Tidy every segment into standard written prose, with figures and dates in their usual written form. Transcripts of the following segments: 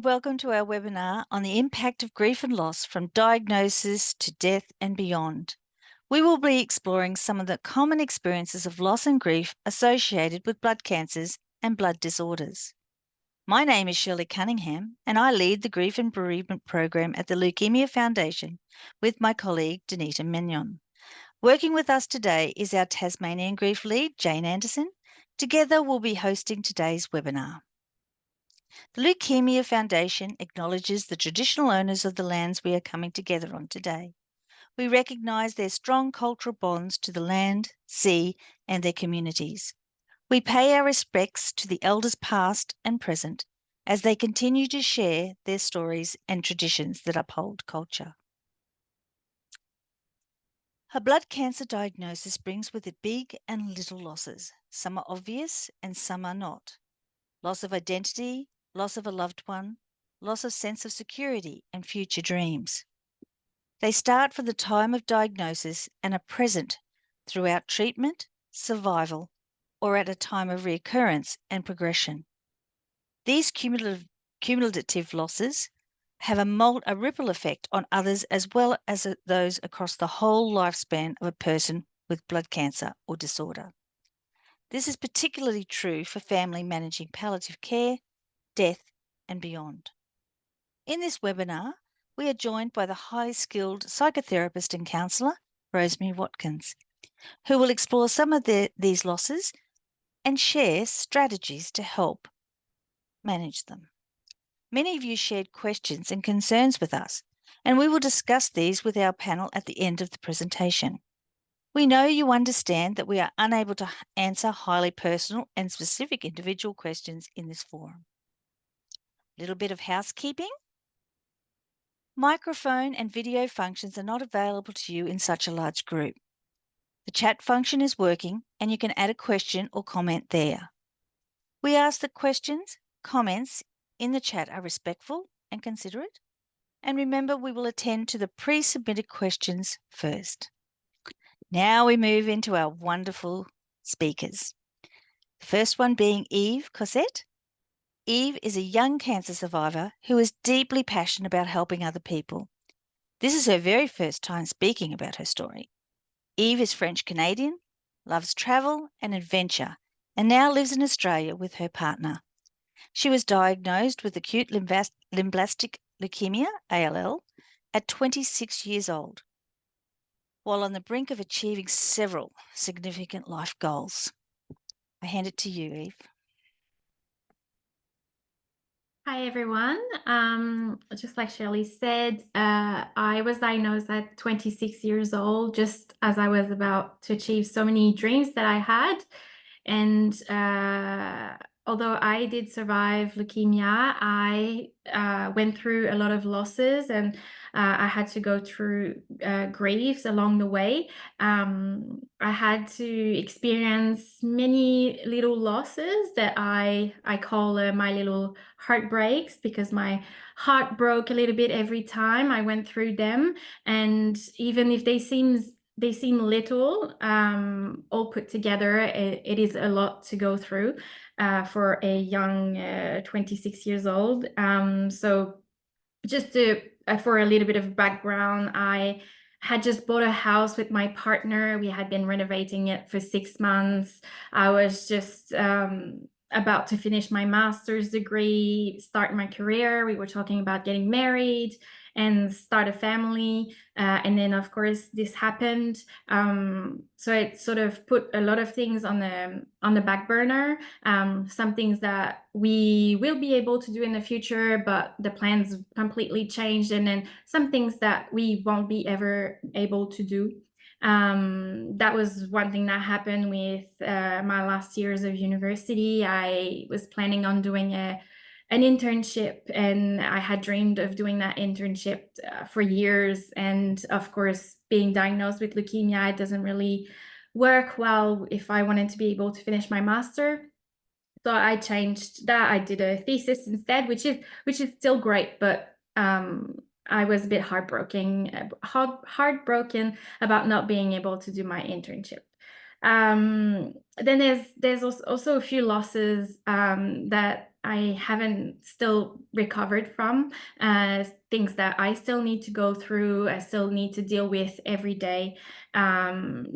Welcome to our webinar on the impact of grief and loss from diagnosis to death and beyond. We will be exploring some of the common experiences of loss and grief associated with blood cancers and blood disorders. My name is Shirley Cunningham, and I lead the Grief and Bereavement Program at the Leukemia Foundation with my colleague Danita Mignon. Working with us today is our Tasmanian Grief Lead, Jane Anderson. Together, we'll be hosting today's webinar. The Leukemia Foundation acknowledges the traditional owners of the lands we are coming together on today. We recognise their strong cultural bonds to the land, sea, and their communities. We pay our respects to the elders past and present as they continue to share their stories and traditions that uphold culture. A blood cancer diagnosis brings with it big and little losses. Some are obvious and some are not. Loss of identity, loss of a loved one, loss of sense of security and future dreams. They start from the time of diagnosis and are present throughout treatment, survival, or at a time of reoccurrence and progression. These cumulative losses have a ripple effect on others as well as those across the whole lifespan of a person with blood cancer or disorder. This is particularly true for family managing palliative care, death, and beyond. In this webinar, we are joined by the highly skilled psychotherapist and counsellor, Rosemary Watkins, who will explore some of these losses and share strategies to help manage them. Many of you shared questions and concerns with us, and we will discuss these with our panel at the end of the presentation. We know you understand that we are unable to answer highly personal and specific individual questions in this forum. A little bit of housekeeping. Microphone and video functions are not available to you in such a large group. The chat function is working and you can add a question or comment there. We ask that questions, comments in the chat are respectful and considerate. And remember, we will attend to the pre-submitted questions first. Now we move into our wonderful speakers. The first one being Eve Cossette. Eve is a young cancer survivor who is deeply passionate about helping other people. This is her very first time speaking about her story. Eve is French-Canadian, loves travel and adventure, and now lives in Australia with her partner. She was diagnosed with acute lymphoblastic leukemia, ALL, at 26 years old, while on the brink of achieving several significant life goals. I hand it to you, Eve. Hi, everyone. Just like Shirley said, I was diagnosed at 26 years old, just as I was about to achieve so many dreams that I had. And although I did survive leukemia, I went through a lot of losses and I had to go through griefs along the way. I had to experience many little losses that I call my little heartbreaks, because my heart broke a little bit every time I went through them. And even if they seem little, all put together, it is a lot to go through for a young 26 years old. So just for a little bit of background, I had just bought a house with my partner. We had been renovating it for 6 months. I was just about to finish my master's degree, start my career. We were talking about getting married and start a family. And then, of course, this happened. So it sort of put a lot of things on the back burner. Some things that we will be able to do in the future, but the plans completely changed. And then some things that we won't be ever able to do. That was one thing that happened with my last years of university. I was planning on doing an internship, and I had dreamed of doing that internship for years. And of course, being diagnosed with leukemia, it doesn't really work well if I wanted to be able to finish my master. So I changed that. I did a thesis instead, which is still great, but I was a bit heartbroken about not being able to do my internship. Then there's also a few losses that I haven't still recovered from, things that I still need to go through, I still need to deal with every day.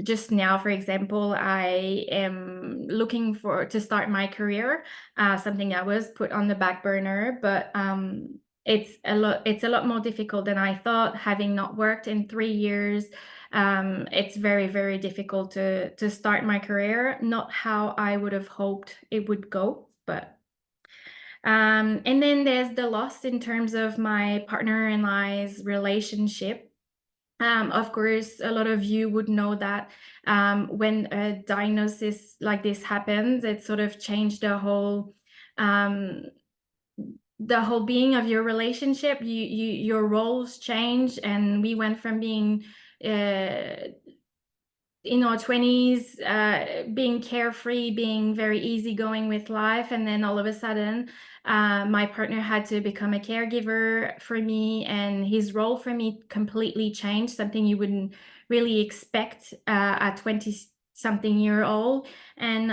Just now, for example, I am looking to start my career, something that was put on the back burner, but it's a lot more difficult than I thought, having not worked in 3 years. It's very, very difficult to start my career, not how I would have hoped it would go, but and then there's the loss in terms of my partner and I's relationship. Of course, a lot of you would know that when a diagnosis like this happens, it sort of changed um, the whole being of your relationship. Your roles change, and we went from being in our 20s, being carefree, being very easygoing with life. And then all of a sudden, my partner had to become a caregiver for me, and his role for me completely changed, something you wouldn't really expect at 20 something year old. And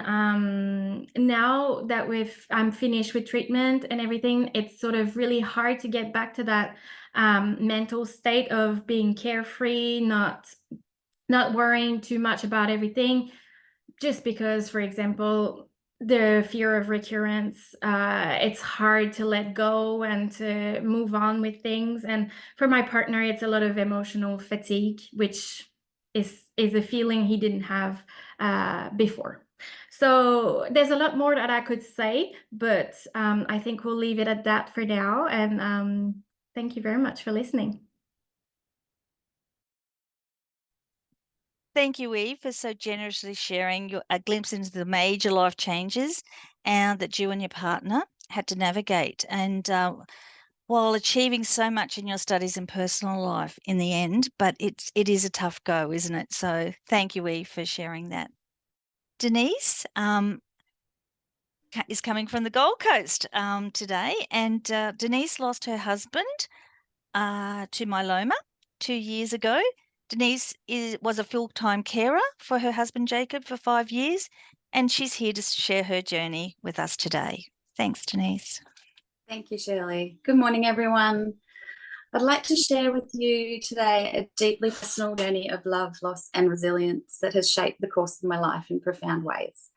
now that I'm finished with treatment and everything, it's sort of really hard to get back to that mental state of being carefree, not worrying too much about everything, just because, for example, the fear of recurrence, it's hard to let go and to move on with things. And for my partner, it's a lot of emotional fatigue, which is a feeling he didn't have before. So there's a lot more that I could say, but I think we'll leave it at that for now. And thank you very much for listening. Thank you, Eve, for so generously sharing a glimpse into the major life changes and that you and your partner had to navigate. And while achieving so much in your studies and personal life in the end, but it is a tough go, isn't it? So thank you, Eve, for sharing that. Denise is coming from the Gold Coast today, and Denise lost her husband to myeloma 2 years ago. Denise was a full-time carer for her husband Jacob for 5 years, and she's here to share her journey with us today. Thanks, Denise. Thank you, Shirley. Good morning, everyone. I'd like to share with you today a deeply personal journey of love, loss, and resilience that has shaped the course of my life in profound ways.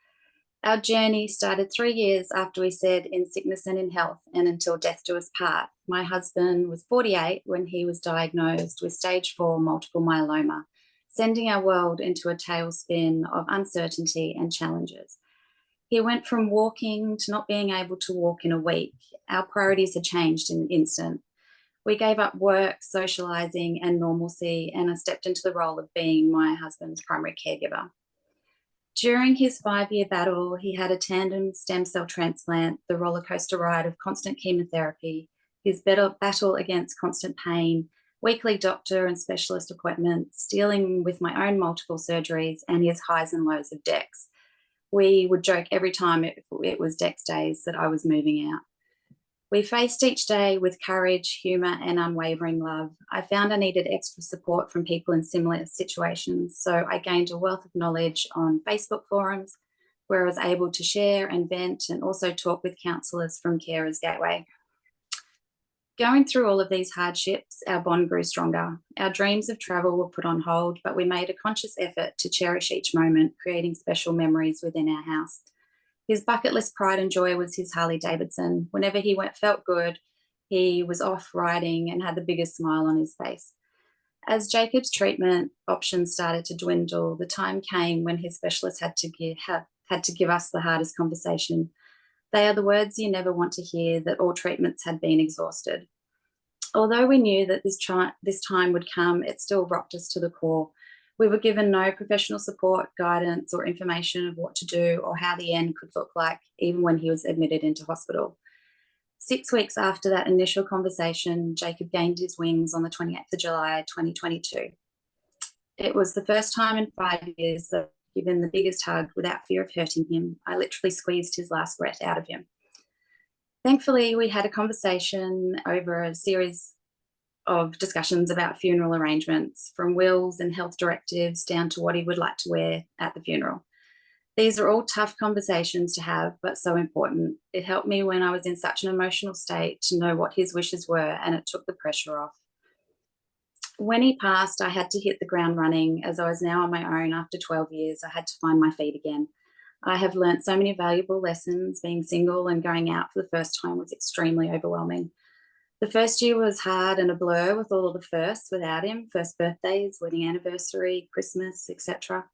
Our journey started 3 years after we said in sickness and in health, and until death do us part. My husband was 48 when he was diagnosed with stage 4 multiple myeloma, sending our world into a tailspin of uncertainty and challenges. He went from walking to not being able to walk in a week. Our priorities had changed in an instant. We gave up work, socialising, and normalcy, and I stepped into the role of being my husband's primary caregiver. During his 5-year battle, he had a tandem stem cell transplant, the rollercoaster ride of constant chemotherapy, his battle against constant pain, weekly doctor and specialist appointments, dealing with my own multiple surgeries, and his highs and lows of DEX. We would joke every time it was DEX days that I was moving out. We faced each day with courage, humour, and unwavering love. I found I needed extra support from people in similar situations, so I gained a wealth of knowledge on Facebook forums where I was able to share and vent, and also talk with counsellors from Carers Gateway. Going through all of these hardships, our bond grew stronger. Our dreams of travel were put on hold, but we made a conscious effort to cherish each moment, creating special memories within our house. His bucket list pride and joy was his Harley Davidson. Whenever he felt good, he was off riding and had the biggest smile on his face. As Jacob's treatment options started to dwindle, the time came when his specialist had to give us the hardest conversation. They are the words you never want to hear, that all treatments had been exhausted. Although we knew that this time would come, it still rocked us to the core. We were given no professional support, guidance, or information of what to do or how the end could look like, even when he was admitted into hospital. 6 weeks after that initial conversation, Jacob gained his wings on the 28th of July, 2022. It was the first time in 5 years that I've given the biggest hug without fear of hurting him. I literally squeezed his last breath out of him. Thankfully, we had a conversation over a series of discussions about funeral arrangements, from wills and health directives down to what he would like to wear at the funeral. These are all tough conversations to have, but so important. It helped me when I was in such an emotional state to know what his wishes were, and it took the pressure off. When he passed, I had to hit the ground running. As I was now on my own after 12 years, I had to find my feet again. I have learnt so many valuable lessons. Being single and going out for the first time was extremely overwhelming. The first year was hard and a blur with all of the firsts without him: first birthdays, wedding anniversary, Christmas, etc.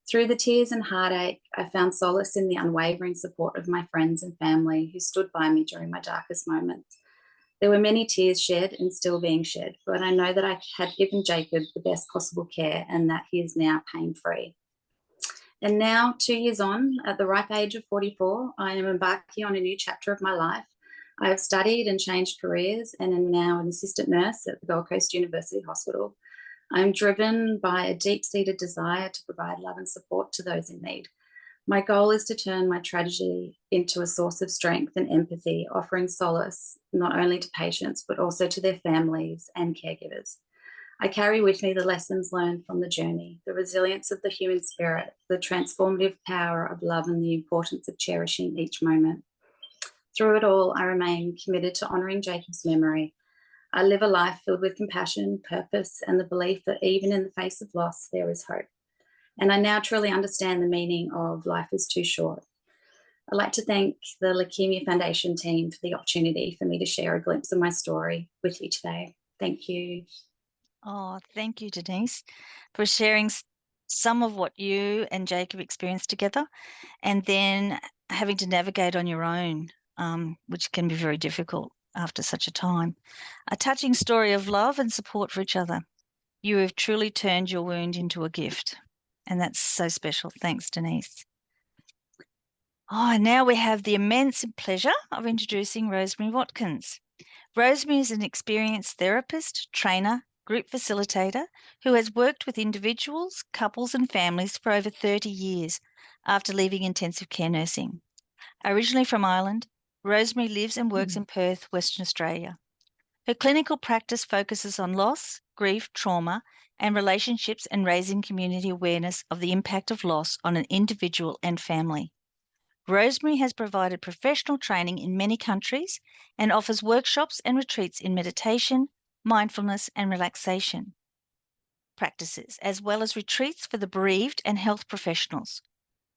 Through the tears and heartache, I found solace in the unwavering support of my friends and family who stood by me during my darkest moments. There were many tears shed and still being shed, but I know that I had given Jacob the best possible care and that he is now pain-free. And now, 2 years on, at the ripe age of 44, I am embarking on a new chapter of my life. I have studied and changed careers and am now an assistant nurse at the Gold Coast University Hospital. I am driven by a deep-seated desire to provide love and support to those in need. My goal is to turn my tragedy into a source of strength and empathy, offering solace not only to patients, but also to their families and caregivers. I carry with me the lessons learned from the journey, the resilience of the human spirit, the transformative power of love, and the importance of cherishing each moment. Through it all, I remain committed to honouring Jacob's memory. I live a life filled with compassion, purpose, and the belief that even in the face of loss, there is hope. And I now truly understand the meaning of life is too short. I'd like to thank the Leukemia Foundation team for the opportunity for me to share a glimpse of my story with you today. Thank you. Oh, thank you, Denise, for sharing some of what you and Jacob experienced together, and then having to navigate on your own, which can be very difficult after such a time. A touching story of love and support for each other. You have truly turned your wound into a gift, and that's so special. Thanks, Denise. Oh, and now we have the immense pleasure of introducing Rosemary Watkins. Rosemary is an experienced therapist, trainer, group facilitator who has worked with individuals, couples, and families for over 30 years after leaving intensive care nursing. Originally from Ireland, Rosemary lives and works in Perth, Western Australia. Her clinical practice focuses on loss, grief, trauma, and relationships, and raising community awareness of the impact of loss on an individual and family. Rosemary has provided professional training in many countries and offers workshops and retreats in meditation, mindfulness, and relaxation practices, as well as retreats for the bereaved and health professionals.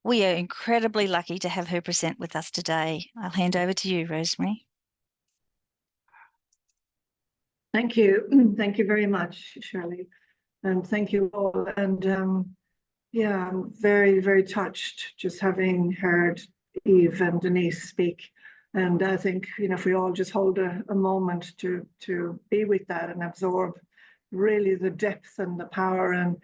We are incredibly lucky to have her present with us today. I'll hand over to you, Rosemary. Thank you. Thank you very much, Shirley. And thank you all. And yeah, I'm very, very touched just having heard Eve and Denise speak. And I think, if we all just hold a moment to be with that and absorb really the depth and the power. And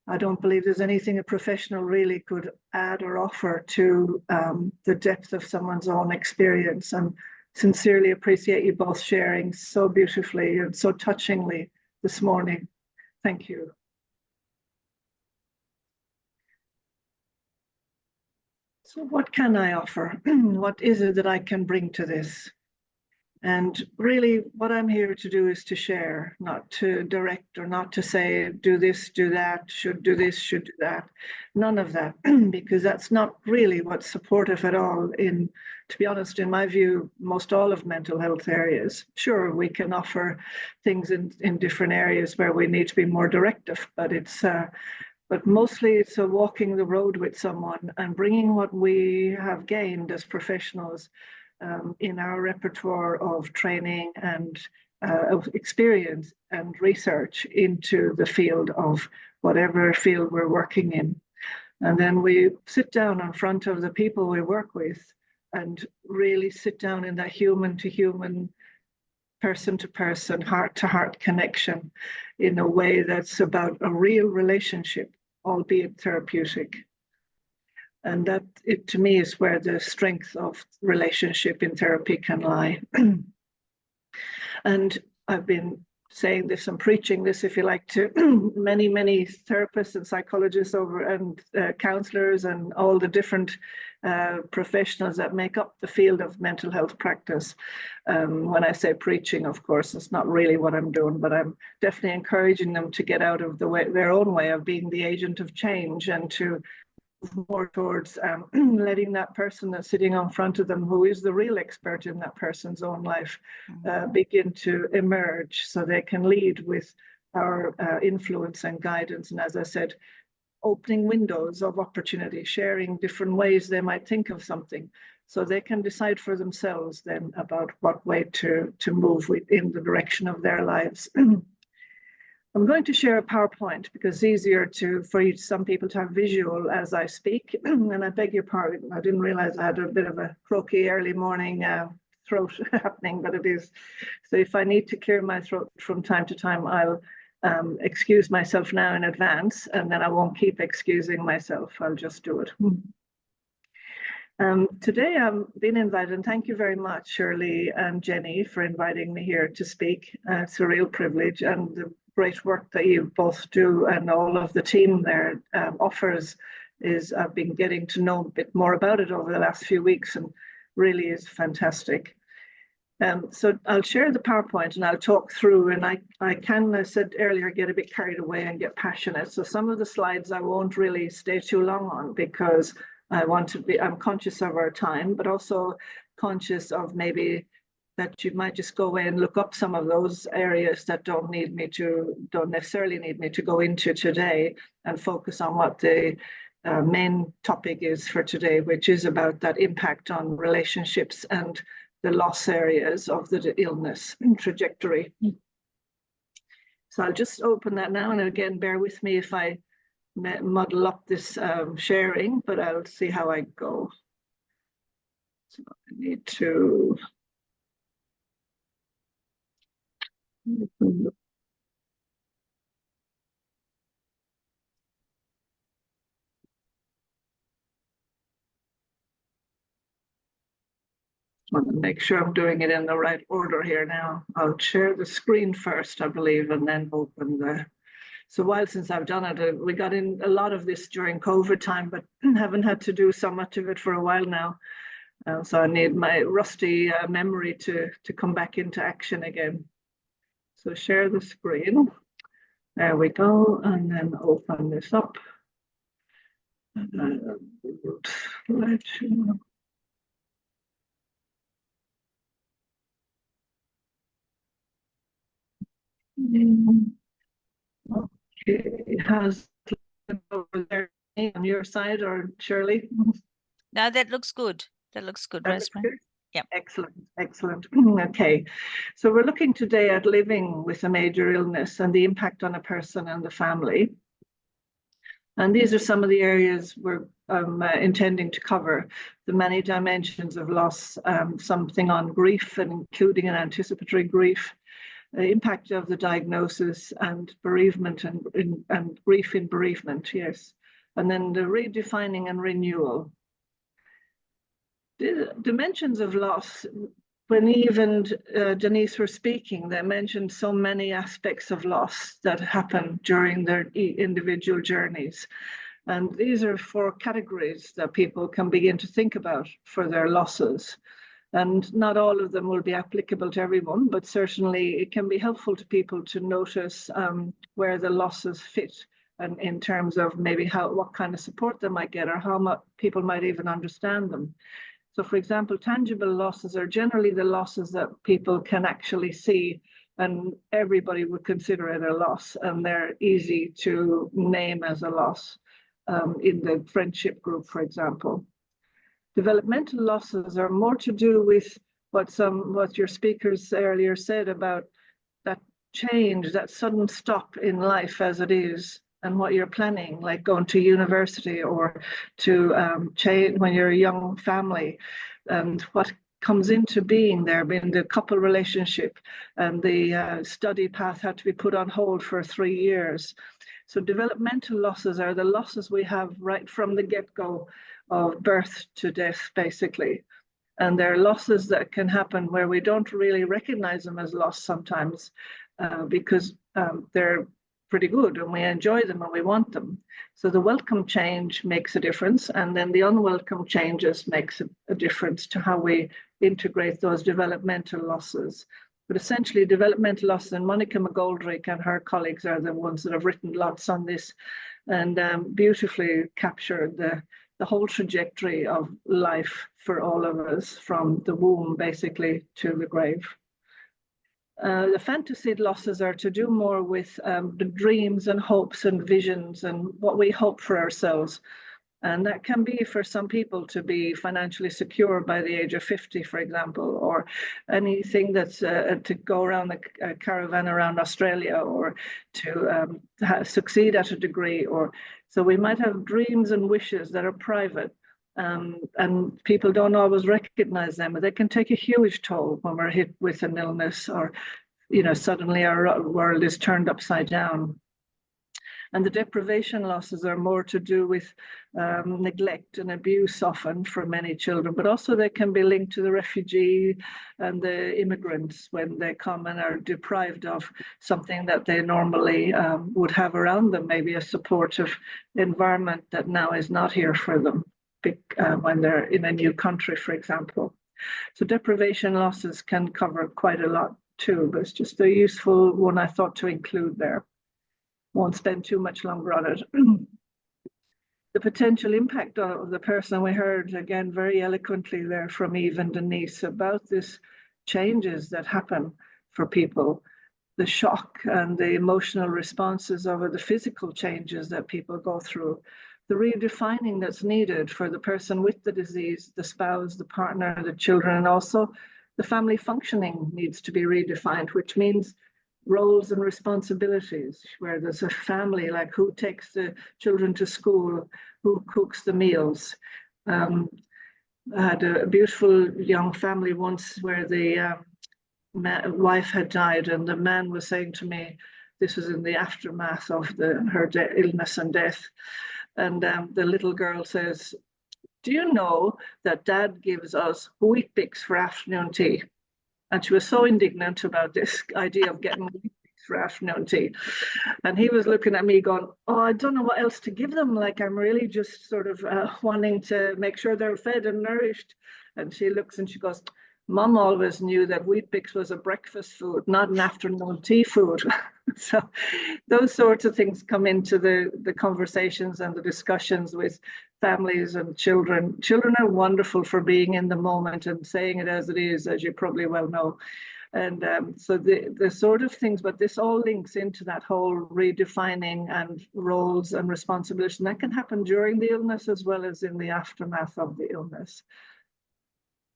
I don't believe there's anything a professional really could add or offer to the depth of someone's own experience. And sincerely appreciate you both sharing so beautifully and so touchingly this morning. Thank you. So what can I offer? What is it that I can bring to this? And really what I'm here to do is to share, not to direct or not to say, do this, do that, should do this, should do that. None of that, because that's not really what's supportive at all in, to be honest, in my view, most all of mental health areas. Sure, we can offer things in different areas where we need to be more directive, but but mostly it's a walking the road with someone and bringing what we have gained as professionals in our repertoire of training and of experience and research into the field of whatever field we're working in. And then we sit down in front of the people we work with and really sit down in that human to human, person to person, heart to heart connection in a way that's about a real relationship, albeit therapeutic. And that, to me, is where the strength of relationship in therapy can lie. And I've been saying this and preaching this, if you like, to many, many therapists and psychologists and counsellors and all the different professionals that make up the field of mental health practice. When I say preaching, of course, it's not really what I'm doing, but I'm definitely encouraging them to get out of their own way of being the agent of change and to more towards letting that person that's sitting in front of them, who is the real expert in that person's own life, begin to emerge so they can lead with our influence and guidance. And as I said, opening windows of opportunity, sharing different ways they might think of something, so they can decide for themselves then about what way to move in the direction of their lives. I'm going to share a PowerPoint because it's easier for some people to have visual as I speak. And I beg your pardon, I didn't realize I had a bit of a croaky early morning throat happening, but it is. So if I need to clear my throat from time to time, I'll excuse myself now in advance, and then I won't keep excusing myself. I'll just do it. Today I've been invited, and thank you very much, Shirley and Jenny, for inviting me here to speak. It's a real privilege, and the great work that you both do and all of the team there offers is I've been getting to know a bit more about it over the last few weeks, and really is fantastic. So I'll share the PowerPoint and I'll talk through, and I can, as I said earlier, get a bit carried away and get passionate. So some of the slides I won't really stay too long on because I'm conscious of our time, but also conscious of maybe that you might just go away and look up some of those areas that don't necessarily need me to go into today, and focus on what the main topic is for today, which is about that impact on relationships and the loss areas of the illness trajectory. So I'll just open that now, and again, bear with me if I muddle up this sharing, but I'll see how I go. So I need to want to make sure I'm doing it in the right order here now. I'll share the screen first, I believe, and then open the. So while since I've done it, we got in a lot of this during COVID time, but haven't had to do so much of it for a while now. So I need my rusty memory to come back into action again. So share the screen. There we go, and then open this up. Okay, how's it over there on your side, or Shirley? No, that looks good. That looks good, Rosemary. Yeah. Excellent, excellent. Okay, so we're looking today at living with a major illness and the impact on a person and the family. And these are some of the areas we're intending to cover: the many dimensions of loss, something on grief, and including an anticipatory grief, the impact of the diagnosis and bereavement and grief in bereavement, yes, and then the redefining and renewal. The dimensions of loss, when Eve and Denise were speaking, they mentioned so many aspects of loss that happen during their individual journeys. And these are 4 categories that people can begin to think about for their losses. And not all of them will be applicable to everyone, but certainly it can be helpful to people to notice where the losses fit, and in terms of maybe what kind of support they might get, or how much people might even understand them. So for example, tangible losses are generally the losses that people can actually see, and everybody would consider it a loss, and they're easy to name as a loss in the friendship group, for example. Developmental losses are more to do with what your speakers earlier said about that change, that sudden stop in life as it is, and what you're planning, like going to university or to change when you're a young family, and what comes into being there, being the couple relationship, and the study path had to be put on hold for 3 years. So developmental losses are the losses we have right from the get-go of birth to death, basically. And they're losses that can happen where we don't really recognize them as loss sometimes, because they're pretty good and we enjoy them and we want them. So the welcome change makes a difference, and then the unwelcome changes makes a difference to how we integrate those developmental losses. But essentially, developmental losses, and Monica McGoldrick and her colleagues are the ones that have written lots on this, and beautifully captured the whole trajectory of life for all of us, from the womb basically to the grave. The fantasied losses are to do more with the dreams and hopes and visions and what we hope for ourselves. And that can be, for some people, to be financially secure by the age of 50, for example, or anything that's to go around the caravan around Australia, or to succeed at a degree. Or so we might have dreams and wishes that are private, and people don't always recognize them, but they can take a huge toll when we're hit with an illness, or suddenly our world is turned upside down. And the deprivation losses are more to do with neglect and abuse, often for many children, but also they can be linked to the refugee and the immigrants when they come and are deprived of something that they normally would have around them, maybe a supportive environment that now is not here for them when they're in a new country, for example. So deprivation losses can cover quite a lot too, but it's just a useful one I thought to include there. Won't spend too much longer on it. The potential impact of the person, we heard again very eloquently there from Eve and Denise about this changes that happen for people, the shock and the emotional responses over the physical changes that people go through, the redefining that's needed for the person with the disease, the spouse, the partner, the children, and also the family functioning needs to be redefined, which means roles and responsibilities, where there's a family, like who takes the children to school, who cooks the meals. I had a beautiful young family once where the wife had died, and the man was saying to me, this was in the aftermath of her illness and death, and the little girl says, do you know that Dad gives us wheat bix for afternoon tea? And she was so indignant about this idea of getting wheat bix for afternoon tea. And he was looking at me going, oh, I don't know what else to give them. Like, I'm really just sort of wanting to make sure they're fed and nourished. And she looks and she goes, Mom always knew that wheat bix was a breakfast food, not an afternoon tea food. So those sorts of things come into the conversations and the discussions with families and children. Children are wonderful for being in the moment and saying it as it is, as you probably well know. And so the sort of things, but this all links into that whole redefining and roles and responsibilities. And that can happen during the illness as well as in the aftermath of the illness.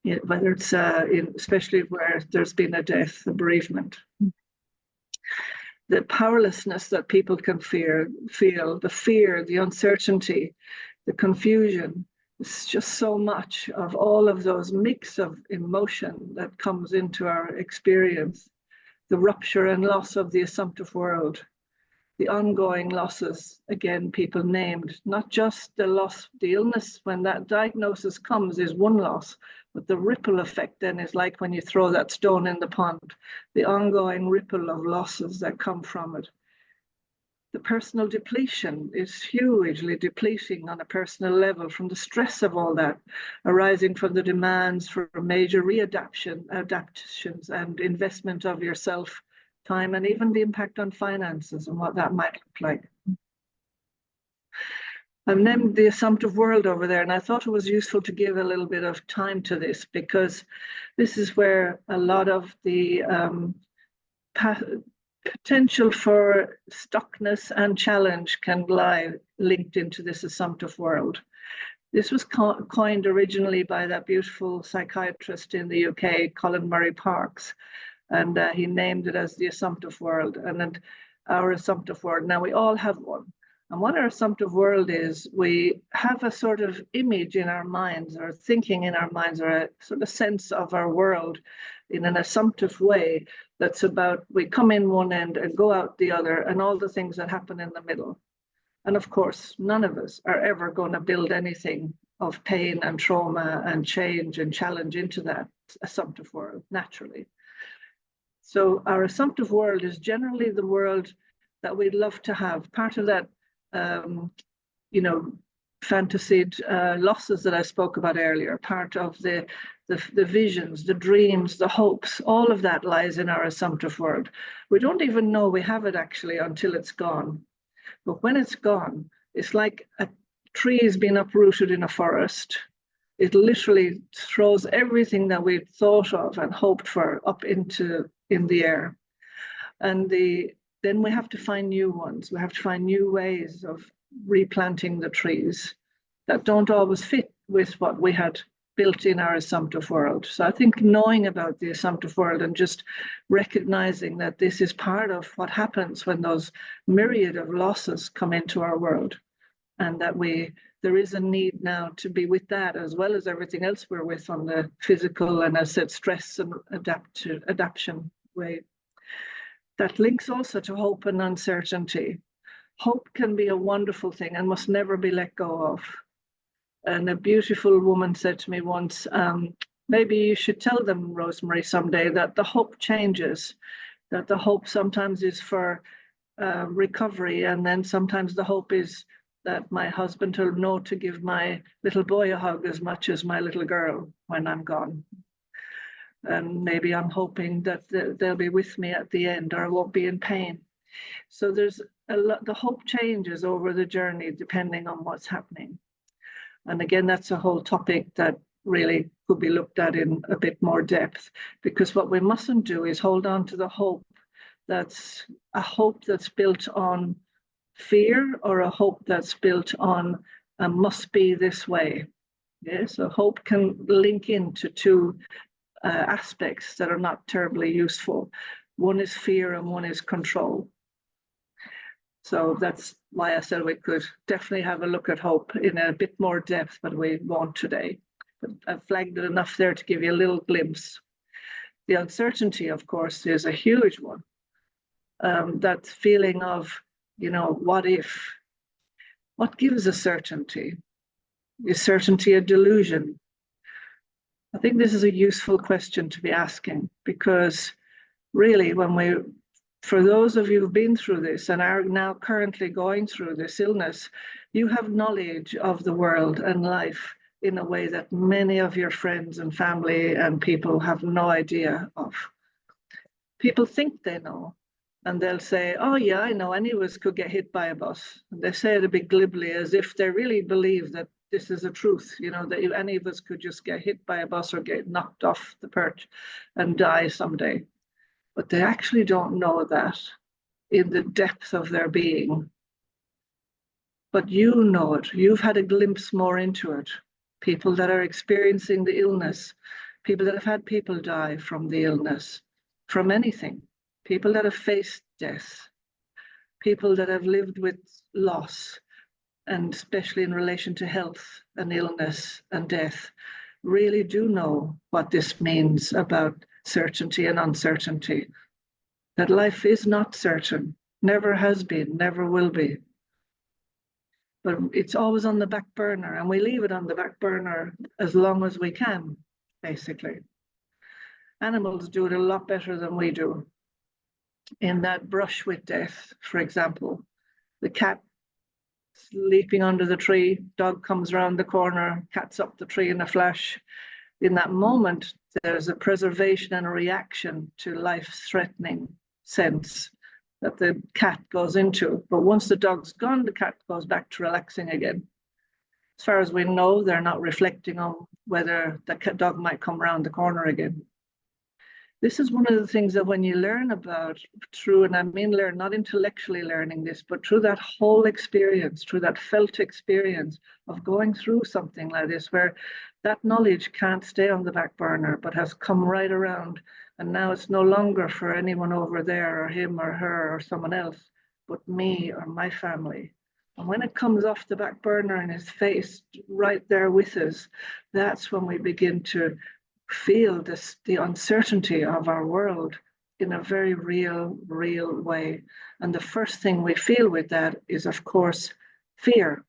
Yeah, whether it's especially where there's been a death, a bereavement. The powerlessness that people can feel, the fear, the uncertainty, the confusion. It's just so much of all of those mix of emotion that comes into our experience. The rupture and loss of the assumptive world. The ongoing losses, again, people named, not just the loss, the illness, when that diagnosis comes is one loss, but the ripple effect then is like when you throw that stone in the pond, the ongoing ripple of losses that come from it. The personal depletion is hugely depleting on a personal level from the stress of all that, arising from the demands for major adaptations and investment of yourself, time, and even the impact on finances and what that might look like. I've named the assumptive world over there, and I thought it was useful to give a little bit of time to this, because this is where a lot of the potential for stuckness and challenge can lie linked into this assumptive world. This was coined originally by that beautiful psychiatrist in the UK, Colin Murray Parkes, and he named it as the assumptive world, and our assumptive world. Now, we all have one. And what our assumptive world is, we have a sort of image in our minds, or thinking in our minds, or a sort of sense of our world in an assumptive way that's about, we come in one end and go out the other, and all the things that happen in the middle. And of course, none of us are ever going to build anything of pain and trauma and change and challenge into that assumptive world, naturally. So our assumptive world is generally the world that we'd love to have. Part of that fantasied losses that I spoke about earlier, part of the visions, the dreams, the hopes, all of that lies in our assumptive world. We don't even know we have it actually until it's gone. But when it's gone, It's like a tree has been uprooted in a forest. It literally throws everything that we've thought of and hoped for up in the air. And then we have to find new ones. We have to find new ways of replanting the trees that don't always fit with what we had built in our assumptive world. So I think knowing about the assumptive world and just recognizing that this is part of what happens when those myriad of losses come into our world, and that there is a need now to be with that as well as everything else we're with on the physical and, as I said, stress and adaptation way. That links also to hope and uncertainty. Hope can be a wonderful thing and must never be let go of. And a beautiful woman said to me once, maybe you should tell them, Rosemary, someday that the hope changes, that the hope sometimes is for recovery, and then sometimes the hope is that my husband will know to give my little boy a hug as much as my little girl when I'm gone. And maybe I'm hoping that they'll be with me at the end, or I won't be in pain. So there's a lot, the hope changes over the journey depending on what's happening. And again, that's a whole topic that really could be looked at in a bit more depth, because what we mustn't do is hold on to the hope that's a hope that's built on fear, or a hope that's built on must be this way. Yeah, so hope can link into two aspects that are not terribly useful. One is fear and one is control. So that's why I said we could definitely have a look at hope in a bit more depth, but we won't today. But I've flagged it enough there to give you a little glimpse. The uncertainty, of course, is a huge one. That feeling of, what if? What gives a certainty? Is certainty a delusion? I think this is a useful question to be asking, because really, for those of you who've been through this and are now currently going through this illness, you have knowledge of the world and life in a way that many of your friends and family and people have no idea of. People think they know, and they'll say, oh yeah, I know, any of us could get hit by a bus. And they say it a bit glibly, as if they really believe that this is a truth, that any of us could just get hit by a bus or get knocked off the perch and die someday. But they actually don't know that in the depth of their being. But you know it. You've had a glimpse more into it. People that are experiencing the illness, people that have had people die from the illness, from anything, people that have faced death, people that have lived with loss, and especially in relation to health and illness and death, really do know what this means about certainty and uncertainty. That life is not certain, never has been, never will be. But it's always on the back burner, and we leave it on the back burner as long as we can, basically. Animals do it a lot better than we do. In that brush with death, for example, the cat sleeping under the tree, dog comes around the corner, cat's up the tree in a flash. In that moment, there's a preservation and a reaction to life-threatening sense that the cat goes into. But once the dog's gone, the cat goes back to relaxing again. As far as we know, they're not reflecting on whether the dog might come around the corner again. This is one of the things that when you learn about through, and I mean learn, not intellectually learning this, but through that whole experience, through that felt experience of going through something like this, where that knowledge can't stay on the back burner, but has come right around. And now it's no longer for anyone over there or him or her or someone else, but me or my family. And when it comes off the back burner and is faced right there with us, that's when we begin to feel the uncertainty of our world in a very real way. And the first thing we feel with that is, of course, fear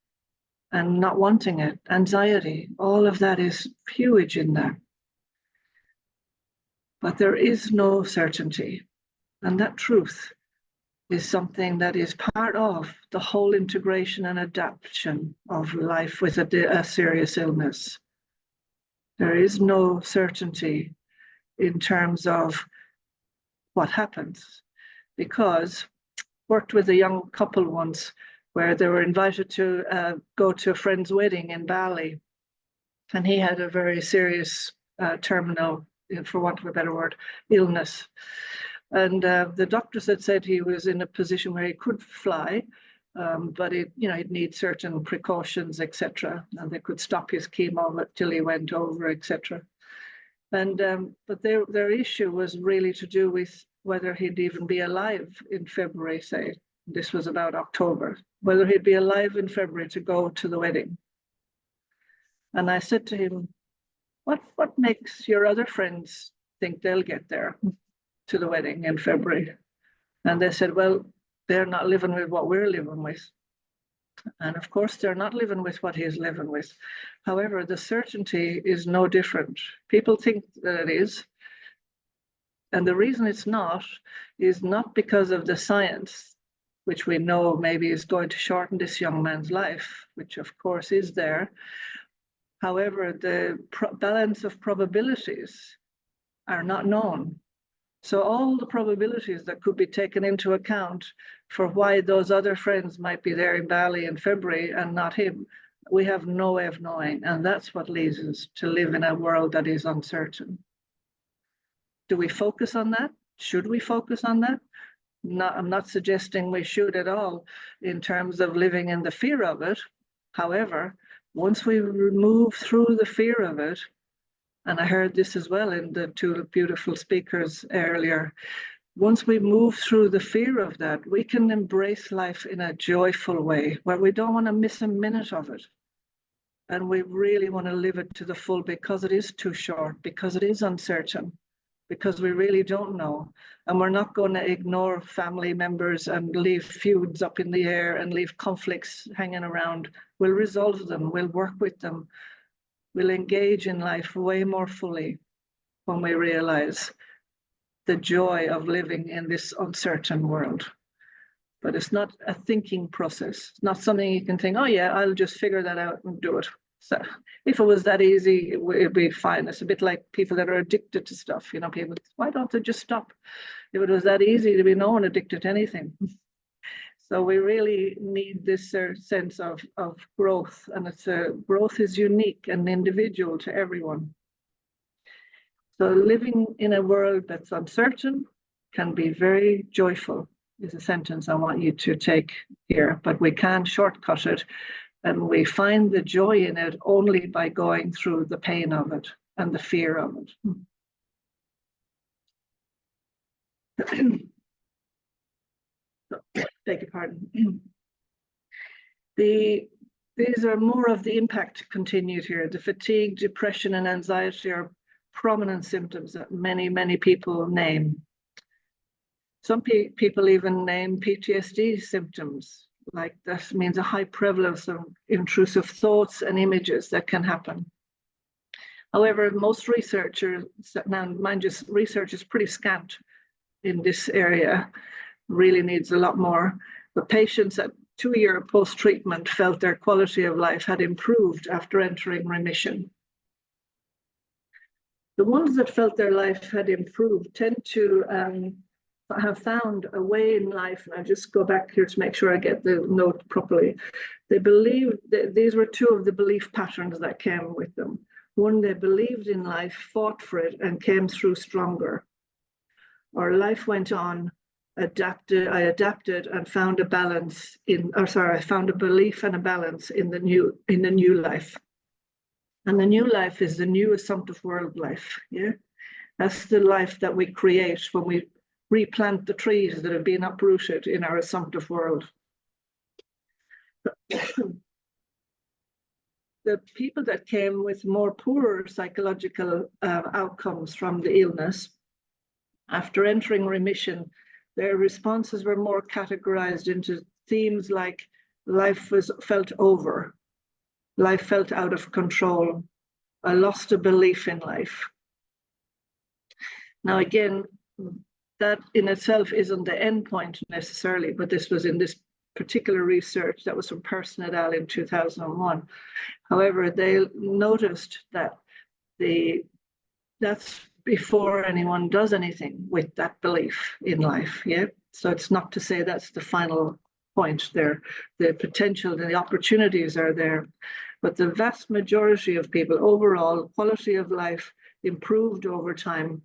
and not wanting it, anxiety. All of that is huge in there. But there is no certainty. And that truth is something that is part of the whole integration and adaptation of life with a serious illness. There is no certainty in terms of what happens, because I worked with a young couple once where they were invited to go to a friend's wedding in Bali. And he had a very serious terminal, for want of a better word, illness. And the doctors had said he was in a position where he could fly, but he'd need certain precautions, etc. And they could stop his chemo till he went over, etc. And but their issue was really to do with whether he'd even be alive in February, say. This was about October, whether he'd be alive in February to go to the wedding. And I said to him, what makes your other friends think they'll get there to the wedding in February? And they said, well, they're not living with what we're living with. And of course, they're not living with what he's living with. However, the certainty is no different. People think that it is. And the reason it's not is not because of the science, which we know maybe is going to shorten this young man's life, which of course is there. However, the balance of probabilities are not known. So all the probabilities that could be taken into account for why those other friends might be there in Bali in February and not him, we have no way of knowing. And that's what leads us to live in a world that is uncertain. Do we focus on that? Should we focus on that? No, I'm not suggesting we should at all in terms of living in the fear of it. However, once we move through the fear of it, and I heard this as well in the two beautiful speakers earlier, once we move through the fear of that, we can embrace life in a joyful way where we don't want to miss a minute of it. And we really want to live it to the full because it is too short, because it is uncertain, because we really don't know. And we're not going to ignore family members and leave feuds up in the air and leave conflicts hanging around. We'll resolve them, we'll work with them. We'll engage in life way more fully when we realize the joy of living in this uncertain world. But it's not a thinking process. It's not something you can think, oh yeah, I'll just figure that out and do it. So if it was that easy, it'd be fine. It's a bit like people that are addicted to stuff. People, why don't they just stop? If it was that easy, there'd be no one addicted to anything. So we really need this sense of growth, and growth is unique and individual to everyone. So living in a world that's uncertain can be very joyful, is a sentence I want you to take here, but we can't shortcut it, and we find the joy in it only by going through the pain of it and the fear of it. Beg your pardon. These are more of the impact continued here. The fatigue, depression, and anxiety are prominent symptoms that many people name. Some people even name PTSD symptoms, like that means a high prevalence of intrusive thoughts and images that can happen. However, most researchers, now mind you, research is pretty scant in this area, really needs a lot more. But patients at 2-year post-treatment felt their quality of life had improved after entering remission. The ones that felt their life had improved tend to have found a way in life, and I just go back here to make sure I get the note properly. They believed that these were two of the belief patterns that came with them. One, they believed in life, fought for it, and came through stronger. Or life went on, I adapted and found a balance I found a belief and a balance in the new life. And the new life is the new assumptive world life. Yeah, that's the life that we create when we replant the trees that have been uprooted in our assumptive world. The people that came with more poorer psychological outcomes from the illness, after entering remission, their responses were more categorized into themes like life felt over, life felt out of control, I lost a belief in life. Now again, that in itself isn't the end point necessarily, but this was in this particular research that was from Person et al. In 2001. However, they noticed that that's before anyone does anything with that belief in life. Yeah, so it's not to say that's the final point there. The potential and the opportunities are there. But the vast majority of people, overall, quality of life improved over time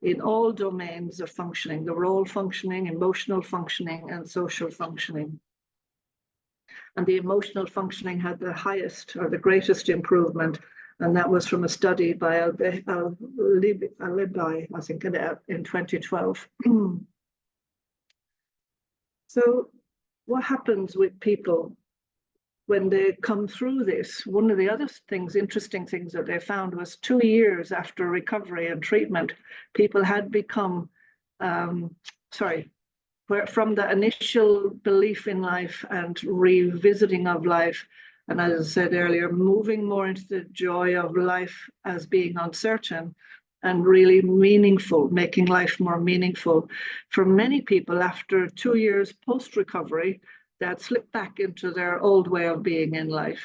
in all domains of functioning, the role functioning, emotional functioning, and social functioning. And the emotional functioning had the highest or the greatest improvement, and that was from a study by Alibi, I think, in 2012. So what happens with people when they come through this? One of the other things, interesting things that they found was 2 years after recovery and treatment, people had become, from the initial belief in life and revisiting of life, and as I said earlier, moving more into the joy of life as being uncertain and really meaningful, making life more meaningful. For many people, after 2 years post-recovery, that slipped back into their old way of being in life.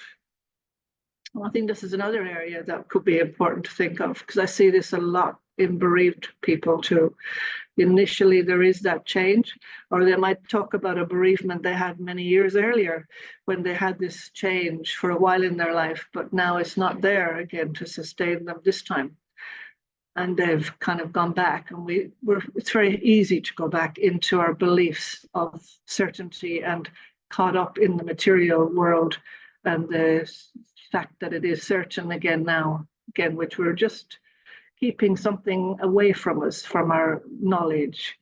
Well, I think this is another area that could be important to think of, because I see this a lot in bereaved people too. Initially, there is that change, or they might talk about a bereavement they had many years earlier when they had this change for a while in their life, but now it's not there again to sustain them this time. And they've kind of gone back, and it's very easy to go back into our beliefs of certainty and caught up in the material world and the fact that it is certain again now, which we're just keeping something away from us, from our knowledge.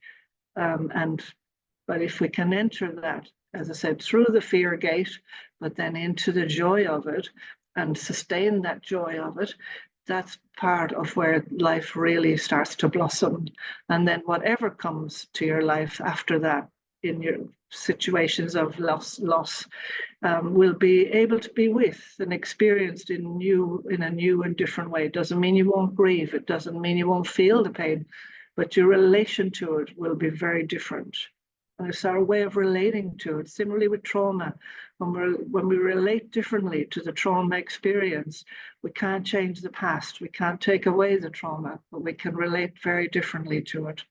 But if we can enter that, as I said, through the fear gate, but then into the joy of it and sustain that joy of it, that's part of where life really starts to blossom. And then whatever comes to your life after that, in your situations of loss, will be able to be with and experienced in a new and different way. It doesn't mean you won't grieve. It doesn't mean you won't feel the pain, but your relation to it will be very different. And it's our way of relating to it. Similarly with trauma, when we relate differently to the trauma experience, we can't change the past. We can't take away the trauma, but we can relate very differently to it.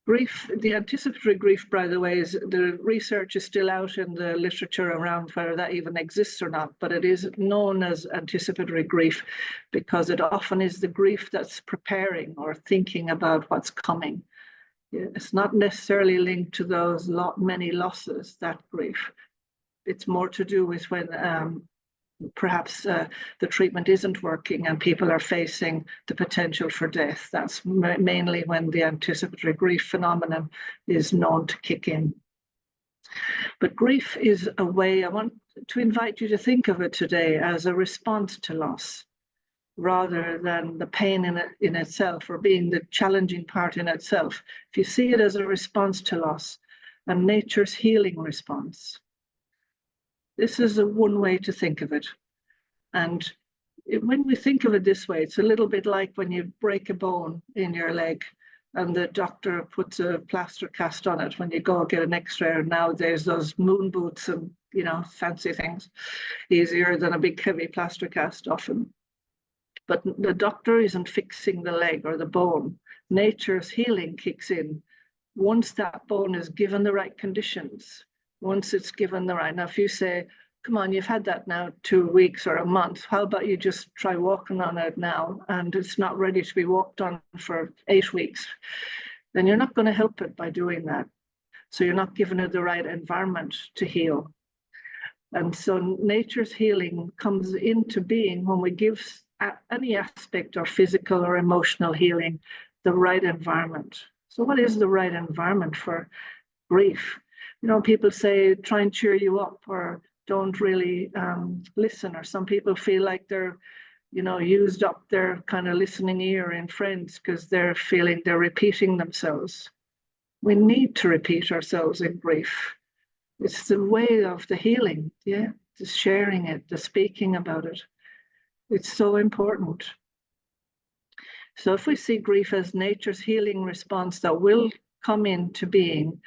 Grief, the anticipatory grief, by the way, the research is still out in the literature around whether that even exists or not, but it is known as anticipatory grief because it often is the grief that's preparing or thinking about what's coming. It's not necessarily linked to those many losses, that grief. It's more to do with when perhaps the treatment isn't working and people are facing the potential for death. That's mainly when the anticipatory grief phenomenon is known to kick in. But grief is a way, I want to invite you to think of it today as a response to loss, rather than the pain in itself or being the challenging part in itself. If you see it as a response to loss, and nature's healing response. This is one way to think of it. And when we think of it this way, it's a little bit like when you break a bone in your leg and the doctor puts a plaster cast on it when you go get an x-ray. Nowadays, those moon boots and, fancy things, easier than a big heavy plaster cast often. But the doctor isn't fixing the leg or the bone. Nature's healing kicks in once that bone is given the right conditions, once it's given the right. Now, if you say, come on, you've had that now 2 weeks or a month, how about you just try walking on it now, and it's not ready to be walked on for 8 weeks, then you're not going to help it by doing that. So you're not giving it the right environment to heal. And so nature's healing comes into being when we give any aspect of physical or emotional healing the right environment. So what is the right environment for grief? People say, try and cheer you up, or don't really listen, or some people feel like they're, used up their kind of listening ear in friends because they're feeling they're repeating themselves. We need to repeat ourselves in grief. It's the way of the healing, the sharing it, the speaking about it. It's so important. So if we see grief as nature's healing response that will come into being,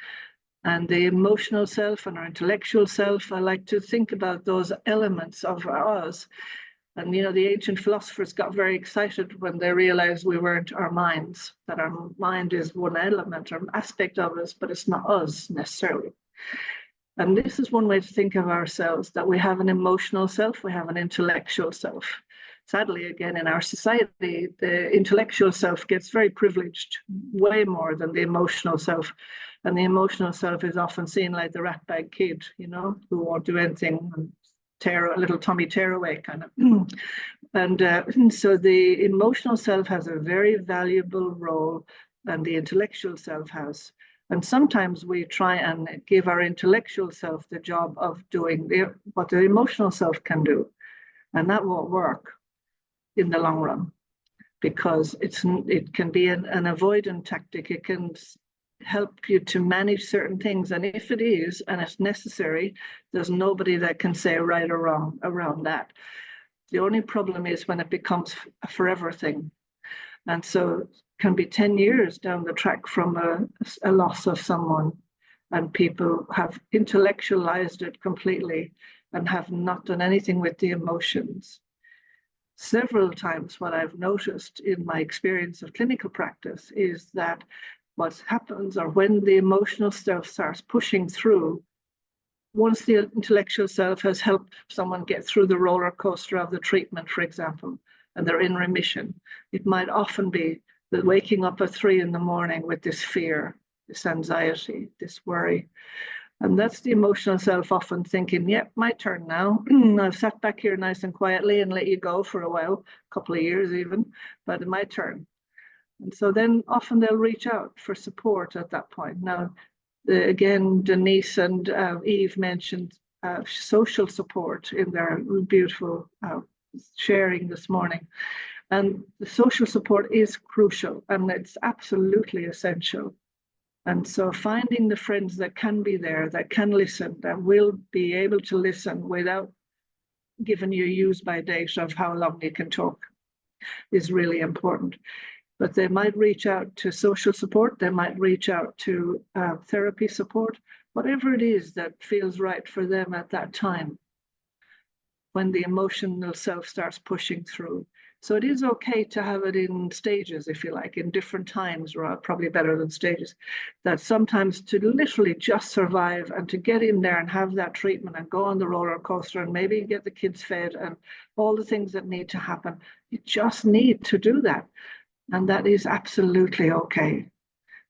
and the emotional self and our intellectual self, I like to think about those elements of us And, you know, the ancient philosophers got very excited when they realized we weren't our minds, that our mind is one element or aspect of us, but it's not us necessarily. And this is one way to think of ourselves, that we have an emotional self, we have an intellectual self. Sadly, again, in our society, the intellectual self gets very privileged, way more than the emotional self. And the emotional self is often seen like the rat bag kid, you know, who won't do anything and tear a little Tommy tearaway kind of. And so the emotional self has a very valuable role, and the intellectual self has. And sometimes we try and give our intellectual self the job of doing what the emotional self can do. And that won't work in the long run, because it can be an avoidant tactic. It can help you to manage certain things. And if it is, and it's necessary, there's nobody that can say right or wrong around that. The only problem is when it becomes a forever thing. And so it can be 10 years down the track from a loss of someone, and people have intellectualized it completely and have not done anything with the emotions. Several times what I've noticed in my experience of clinical practice is that what happens, or when the emotional stuff starts pushing through, once the intellectual self has helped someone get through the roller coaster of the treatment, for example, and they're in remission, it might often be that waking up at 3 a.m. with this fear, this anxiety, this worry. And that's the emotional self often thinking, yep, my turn now. I've sat back here nice and quietly and let you go for a while, a couple of years even, but my turn. And so then often they'll reach out for support at that point. Now, again, Denise and Eve mentioned social support in their beautiful sharing this morning. And the social support is crucial, and it's absolutely essential. And so finding the friends that can be there, that can listen, that will be able to listen without giving you use by date of how long you can talk, is really important. But they might reach out to social support, they might reach out to therapy support, whatever it is that feels right for them at that time, when the emotional self starts pushing through. So it is okay to have it in stages, if you like, in different times, or probably better than stages, that sometimes to literally just survive and to get in there and have that treatment and go on the roller coaster and maybe get the kids fed and all the things that need to happen, you just need to do that. And that is absolutely okay.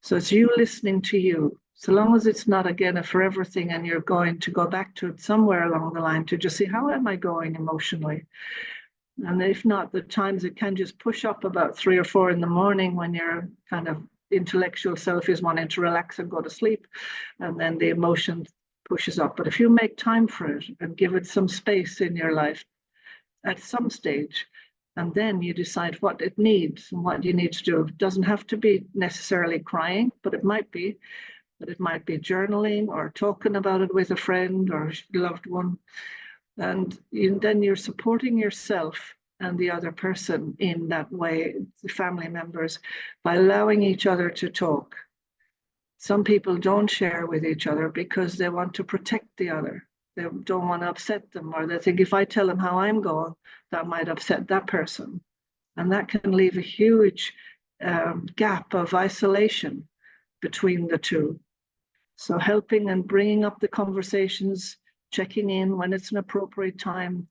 So it's you listening to you, so long as it's not, again, a forever thing and you're going to go back to it somewhere along the line to just see, how am I going emotionally? And if not, the times it can just push up about 3 or 4 in the morning when your kind of intellectual self is wanting to relax and go to sleep, and then the emotion pushes up. But if you make time for it and give it some space in your life at some stage, and then you decide what it needs and what you need to do. It doesn't have to be necessarily crying, but it might be. But it might be journaling or talking about it with a friend or a loved one. And then you're supporting yourself and the other person in that way, the family members, by allowing each other to talk. Some people don't share with each other because they want to protect the other. They don't want to upset them, or they think if I tell them how I'm going, that might upset that person. And that can leave a huge gap of isolation between the two. So helping and bringing up the conversations, checking in when it's an appropriate time,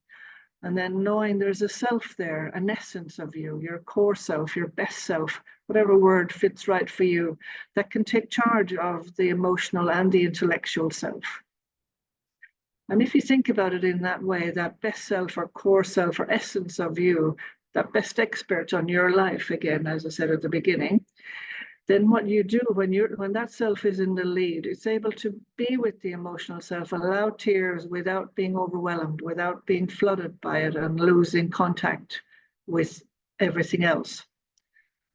and then knowing there's a self there, an essence of you, your core self, your best self, whatever word fits right for you, that can take charge of the emotional and the intellectual self. And if you think about it in that way, that best self or core self or essence of you, that best expert on your life, again, as I said at the beginning, then what you do when that self is in the lead, it's able to be with the emotional self, allow tears without being overwhelmed, without being flooded by it and losing contact with everything else.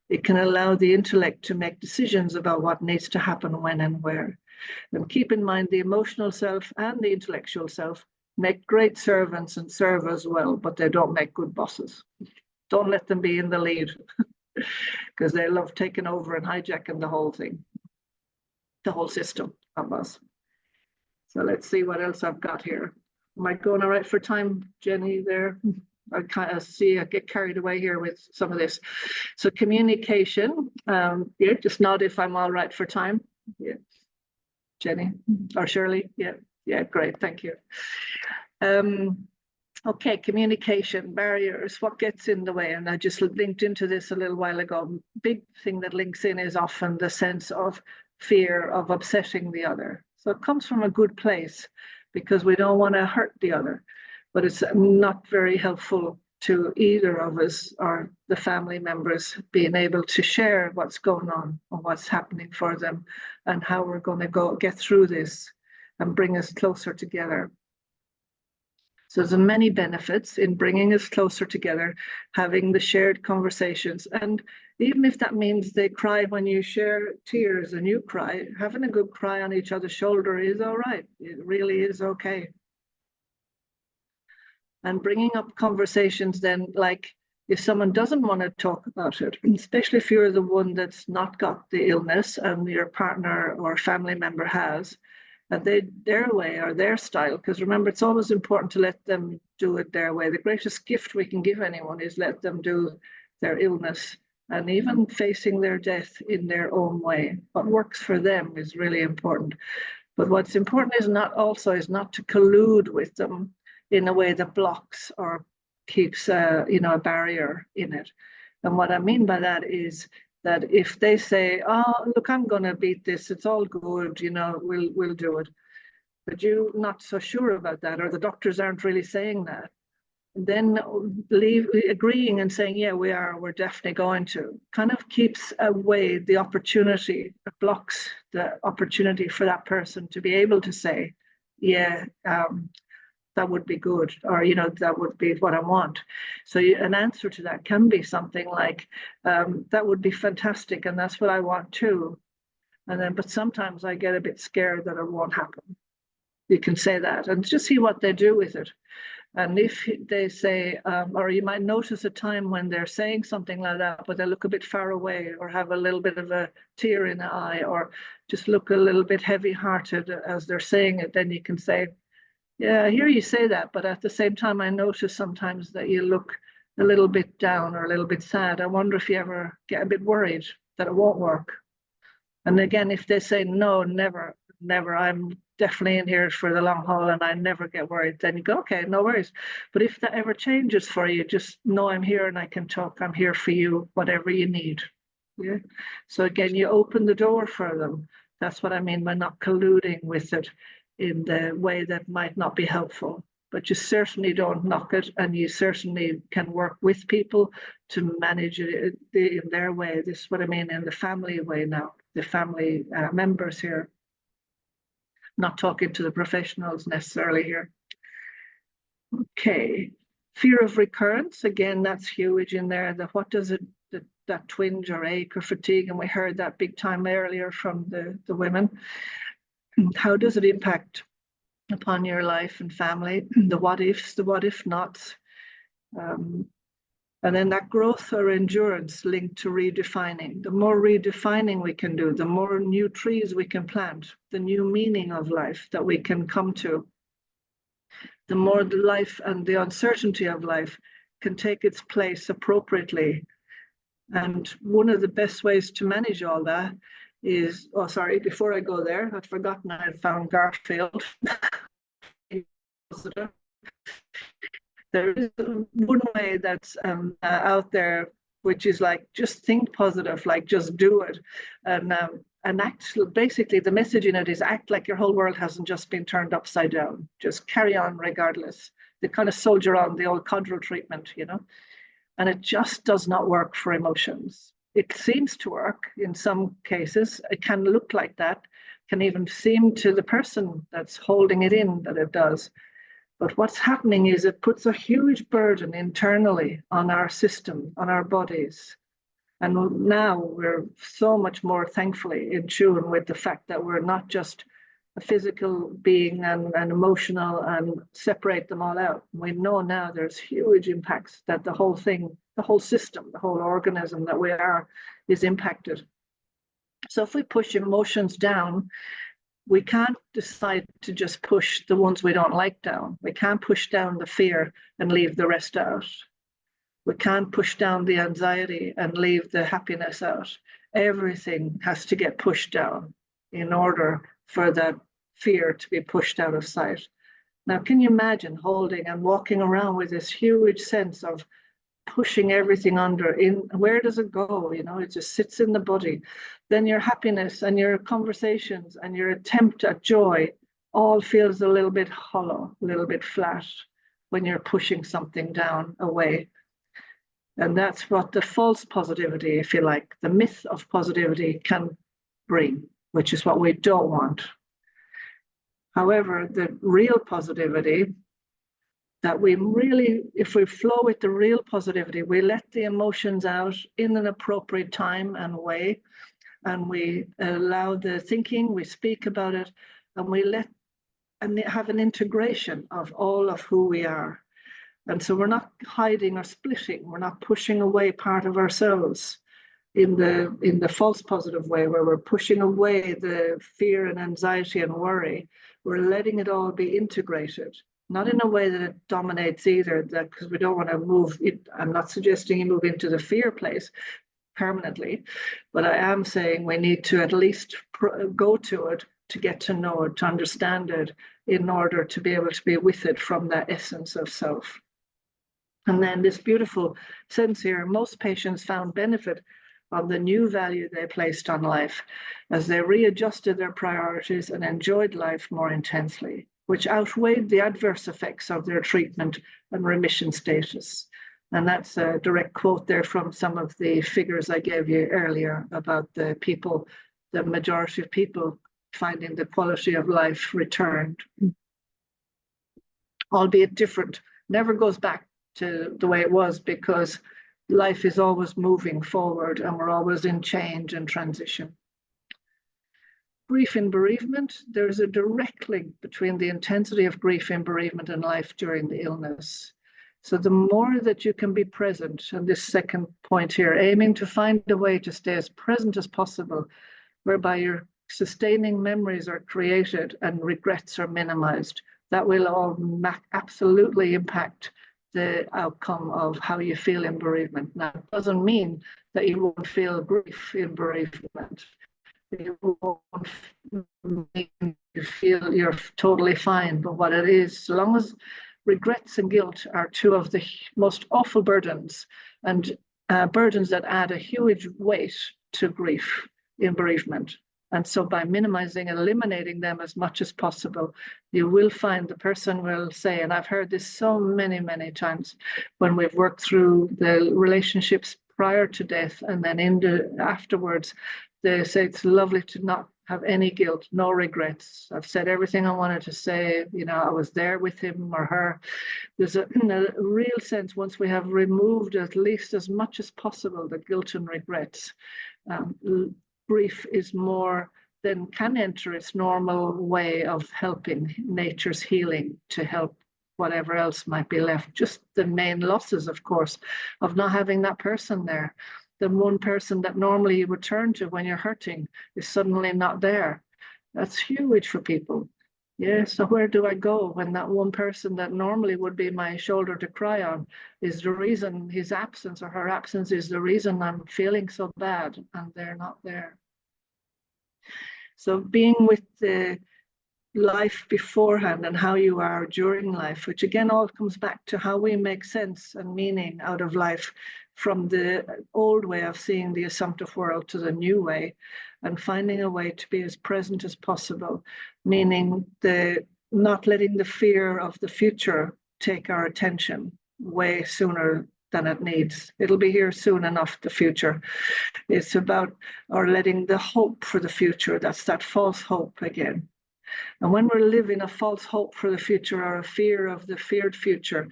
It can allow the intellect to make decisions about what needs to happen, when and where. And keep in mind, the emotional self and the intellectual self make great servants and serve as well, but they don't make good bosses. Don't let them be in the lead, because they love taking over and hijacking the whole thing, the whole system of us. So let's see what else I've got here. Am I going all right for time, Jenny, there? I kind of see I get carried away here with some of this. So communication, yeah, just nod if I'm all right for time. Yeah. Jenny or Shirley. Yeah, great, thank you. Okay, communication barriers, what gets in the way? And I just linked into this a little while ago. Big thing that links in is often the sense of fear of upsetting the other. So it comes from a good place because we don't want to hurt the other, but it's not very helpful to either of us or the family members being able to share what's going on or what's happening for them and how we're going to get through this and bring us closer together. So there's many benefits in bringing us closer together, having the shared conversations. And even if that means they cry when you share tears and you cry, having a good cry on each other's shoulder is all right. It really is okay. And bringing up conversations then, like if someone doesn't want to talk about it, especially if you're the one that's not got the illness and your partner or family member has, and their way or their style, because remember, it's always important to let them do it their way. The greatest gift we can give anyone is let them do their illness and even facing their death in their own way. What works for them is really important. But what's important is not to collude with them in a way that blocks or keeps a barrier in it. And what I mean by that is that if they say, oh, look, I'm going to beat this, it's all good, we'll do it. But you're not so sure about that, or the doctors aren't really saying that. And then agreeing and saying, yeah, we're definitely going to, kind of keeps away the opportunity, it blocks the opportunity for that person to be able to say, yeah, that would be good, or that would be what I want. So an answer to that can be something like, that would be fantastic, and that's what I want too. And then, but sometimes I get a bit scared that it won't happen. You can say that and just see what they do with it. And if they say, or you might notice a time when they're saying something like that, but they look a bit far away or have a little bit of a tear in the eye or just look a little bit heavy-hearted as they're saying it, then you can say, yeah, I hear you say that, but at the same time, I notice sometimes that you look a little bit down or a little bit sad. I wonder if you ever get a bit worried that it won't work. And again, if they say, no, never, I'm definitely in here for the long haul and I never get worried, then you go, okay, no worries. But if that ever changes for you, just know I'm here and I can talk. I'm here for you, whatever you need. Yeah. So again, you open the door for them. That's what I mean by not colluding with it in the way that might not be helpful, but you certainly don't knock it, and you certainly can work with people to manage it in their way. This is what I mean in the family way now, the family members here. Not talking to the professionals necessarily here. Okay, fear of recurrence, again, that's huge in there. What does it, that twinge or ache or fatigue, and we heard that big time earlier from the women. How does it impact upon your life and family? The what ifs, the what if nots. And then that growth or endurance linked to redefining. The more redefining we can do, the more new trees we can plant, the new meaning of life that we can come to, the more the life and the uncertainty of life can take its place appropriately. And one of the best ways to manage all that is, oh, sorry, before I go there, I'd forgotten I had found Garfield. There is one way that's out there, which is like, just think positive, like just do it. And basically the message in it is act like your whole world hasn't just been turned upside down. Just carry on regardless. They kind of soldier on, the old Codral treatment, and it just does not work for emotions. It seems to work in some cases. It can look like that, can even seem to the person that's holding it in that it does. But what's happening is it puts a huge burden internally on our system, on our bodies. And now we're so much more, thankfully, in tune with the fact that we're not just a physical being and emotional and separate them all out. We know now there's huge impacts that the whole thing, the whole system, the whole organism that we are is impacted. So if we push emotions down, we can't decide to just push the ones we don't like down. We can't push down the fear and leave the rest out. We can't push down the anxiety and leave the happiness out. Everything has to get pushed down in order for that fear to be pushed out of sight. Now, can you imagine holding and walking around with this huge sense of pushing everything under? In where does it go? You know, it just sits in the body. Then your happiness and your conversations and your attempt at joy all feels a little bit hollow, a little bit flat when you're pushing something down away. And that's what the false positivity, if you like, the myth of positivity can bring, which is what we don't want. However, the real positivity that we really, if we flow with the real positivity, we let the emotions out in an appropriate time and way, and we allow the thinking, we speak about it, and we let and have an integration of all of who we are. And so we're not hiding or splitting, we're not pushing away part of ourselves in the false positive way, where we're pushing away the fear and anxiety and worry. We're letting it all be integrated, not in a way that it dominates either, that because we don't want to move it. I'm not suggesting you move into the fear place permanently, but I am saying we need to at least go to it to get to know it, to understand it, in order to be able to be with it from that essence of self. And then this beautiful sense here, most patients found benefit on the new value they placed on life as they readjusted their priorities and enjoyed life more intensely, which outweighed the adverse effects of their treatment and remission status. And that's a direct quote there from some of the figures I gave you earlier about the people, the majority of people finding the quality of life returned, albeit different, never goes back to the way it was, because life is always moving forward and we're always in change and transition. Grief in bereavement, there's a direct link between the intensity of grief in bereavement and life during the illness. So the more that you can be present, and this second point here, aiming to find a way to stay as present as possible, whereby your sustaining memories are created and regrets are minimized, that will all absolutely impact the outcome of how you feel in bereavement. Now, it doesn't mean that you won't feel grief in bereavement. It won't make you feel you're totally fine, but what it is, so long as regrets and guilt are two of the most awful burdens, and burdens that add a huge weight to grief in bereavement. And so by minimizing, eliminating them as much as possible, you will find the person will say, and I've heard this so many, many times when we've worked through the relationships prior to death and then afterwards, they say it's lovely to not have any guilt, no regrets. I've said everything I wanted to say, you know, I was there with him or her. There's a real sense, once we have removed at least as much as possible the guilt and regrets, grief is more than can enter its normal way of helping nature's healing to help whatever else might be left. Just the main losses, of course, of not having that person there. The one person that normally you would turn to when you're hurting is suddenly not there. That's huge for people. Yeah, so where do I go when that one person that normally would be my shoulder to cry on is the reason, his absence or her absence is the reason I'm feeling so bad, and they're not there. So being with the life beforehand and how you are during life, which again all comes back to how we make sense and meaning out of life from the old way of seeing the assumptive world to the new way, and finding a way to be as present as possible, meaning the not letting the fear of the future take our attention way sooner than it needs. It'll be here soon enough, the future. It's about our letting the hope for the future, that's that false hope again. And when we're living a false hope for the future or a fear of the feared future,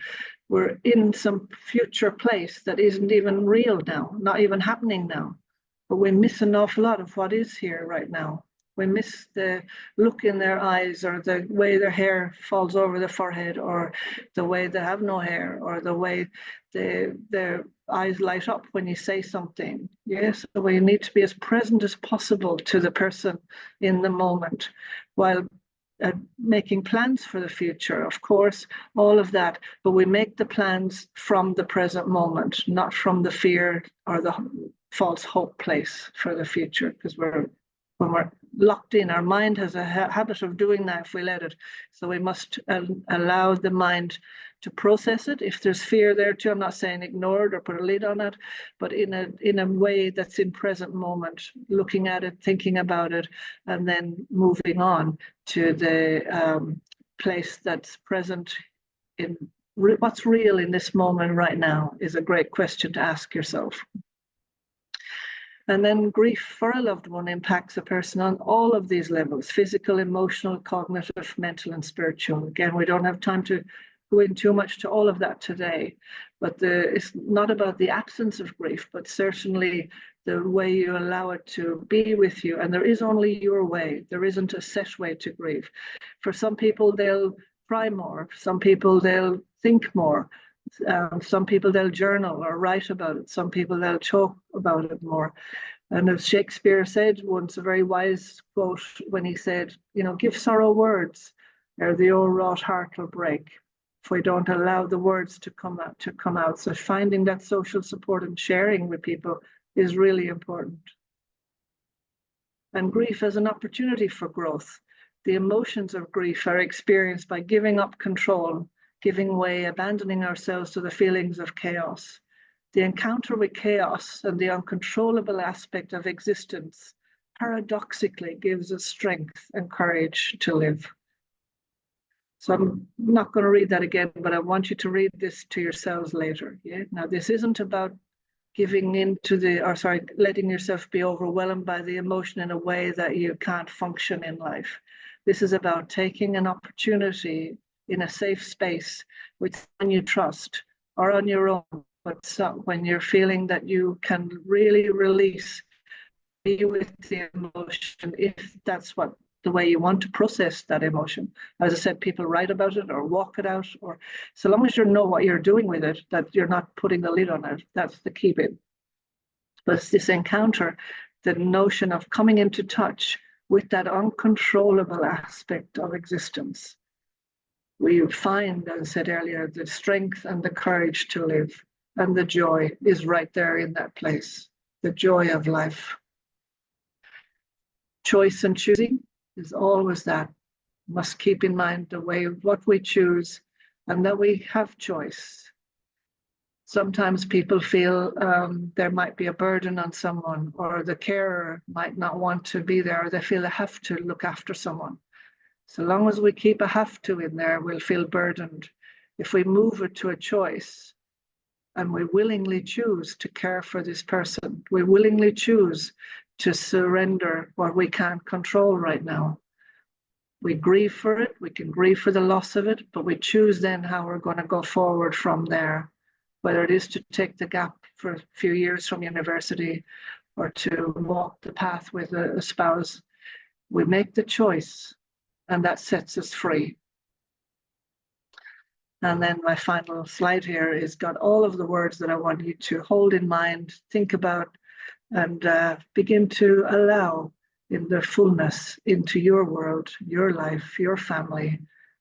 we're in some future place that isn't even real now, not even happening now. But we miss an awful lot of what is here right now. We miss the look in their eyes, or the way their hair falls over the forehead, or the way they have no hair, or the way their eyes light up when you say something. Yes, so we need to be as present as possible to the person in the moment, while making plans for the future, of course, all of that. But we make the plans from the present moment, not from the fear or the false hope place for the future, because when we're locked in, our mind has a habit of doing that if we let it. So we must allow the mind to process it. If there's fear there too, I'm not saying ignore it or put a lid on it, but in a way that's in present moment, looking at it, thinking about it, and then moving on to the place that's present in what's real in this moment right now is a great question to ask yourself. And then grief for a loved one impacts a person on all of these levels: physical, emotional, cognitive, mental, and spiritual. Again, we don't have time to go in too much to all of that today, but it's not about the absence of grief, but certainly the way you allow it to be with you. And there is only your way. There isn't a set way to grieve. For some people, they'll cry more. Some people, they'll think more. Some people, they'll journal or write about it. Some people, they'll talk about it more. And as Shakespeare said once, a very wise quote, when he said, give sorrow words, or the o'erwrought heart will break, if we don't allow the words to come out. So finding that social support and sharing with people is really important. And grief as an opportunity for growth. The emotions of grief are experienced by giving up control, giving way, abandoning ourselves to the feelings of chaos. The encounter with chaos and the uncontrollable aspect of existence paradoxically gives us strength and courage to live. So I'm not going to read that again, but I want you to read this to yourselves later. Yeah. Now, this isn't about giving into letting yourself be overwhelmed by the emotion in a way that you can't function in life. This is about taking an opportunity in a safe space with someone you trust or on your own, but when you're feeling that you can really release, be with the emotion, if that's the way you want to process that emotion. As I said, people write about it or walk it out, or so long as you know what you're doing with it, that you're not putting the lid on it, that's the key bit. But it's this encounter, the notion of coming into touch with that uncontrollable aspect of existence. We find, as I said earlier, the strength and the courage to live, and the joy is right there in that place, the joy of life. Choice and choosing is always that. Must keep in mind the way of what we choose and that we have choice. Sometimes people feel there might be a burden on someone, or the carer might not want to be there, or they feel they have to look after someone. So long as we keep a have to in there, we'll feel burdened. If we move it to a choice and we willingly choose to care for this person, we willingly choose to surrender what we can't control right now. We grieve for it, we can grieve for the loss of it, but we choose then how we're going to go forward from there, whether it is to take the gap for a few years from university or to walk the path with a spouse. We make the choice, and that sets us free. And then my final slide here has got all of the words that I want you to hold in mind, think about, and begin to allow in their fullness into your world, your life, your family,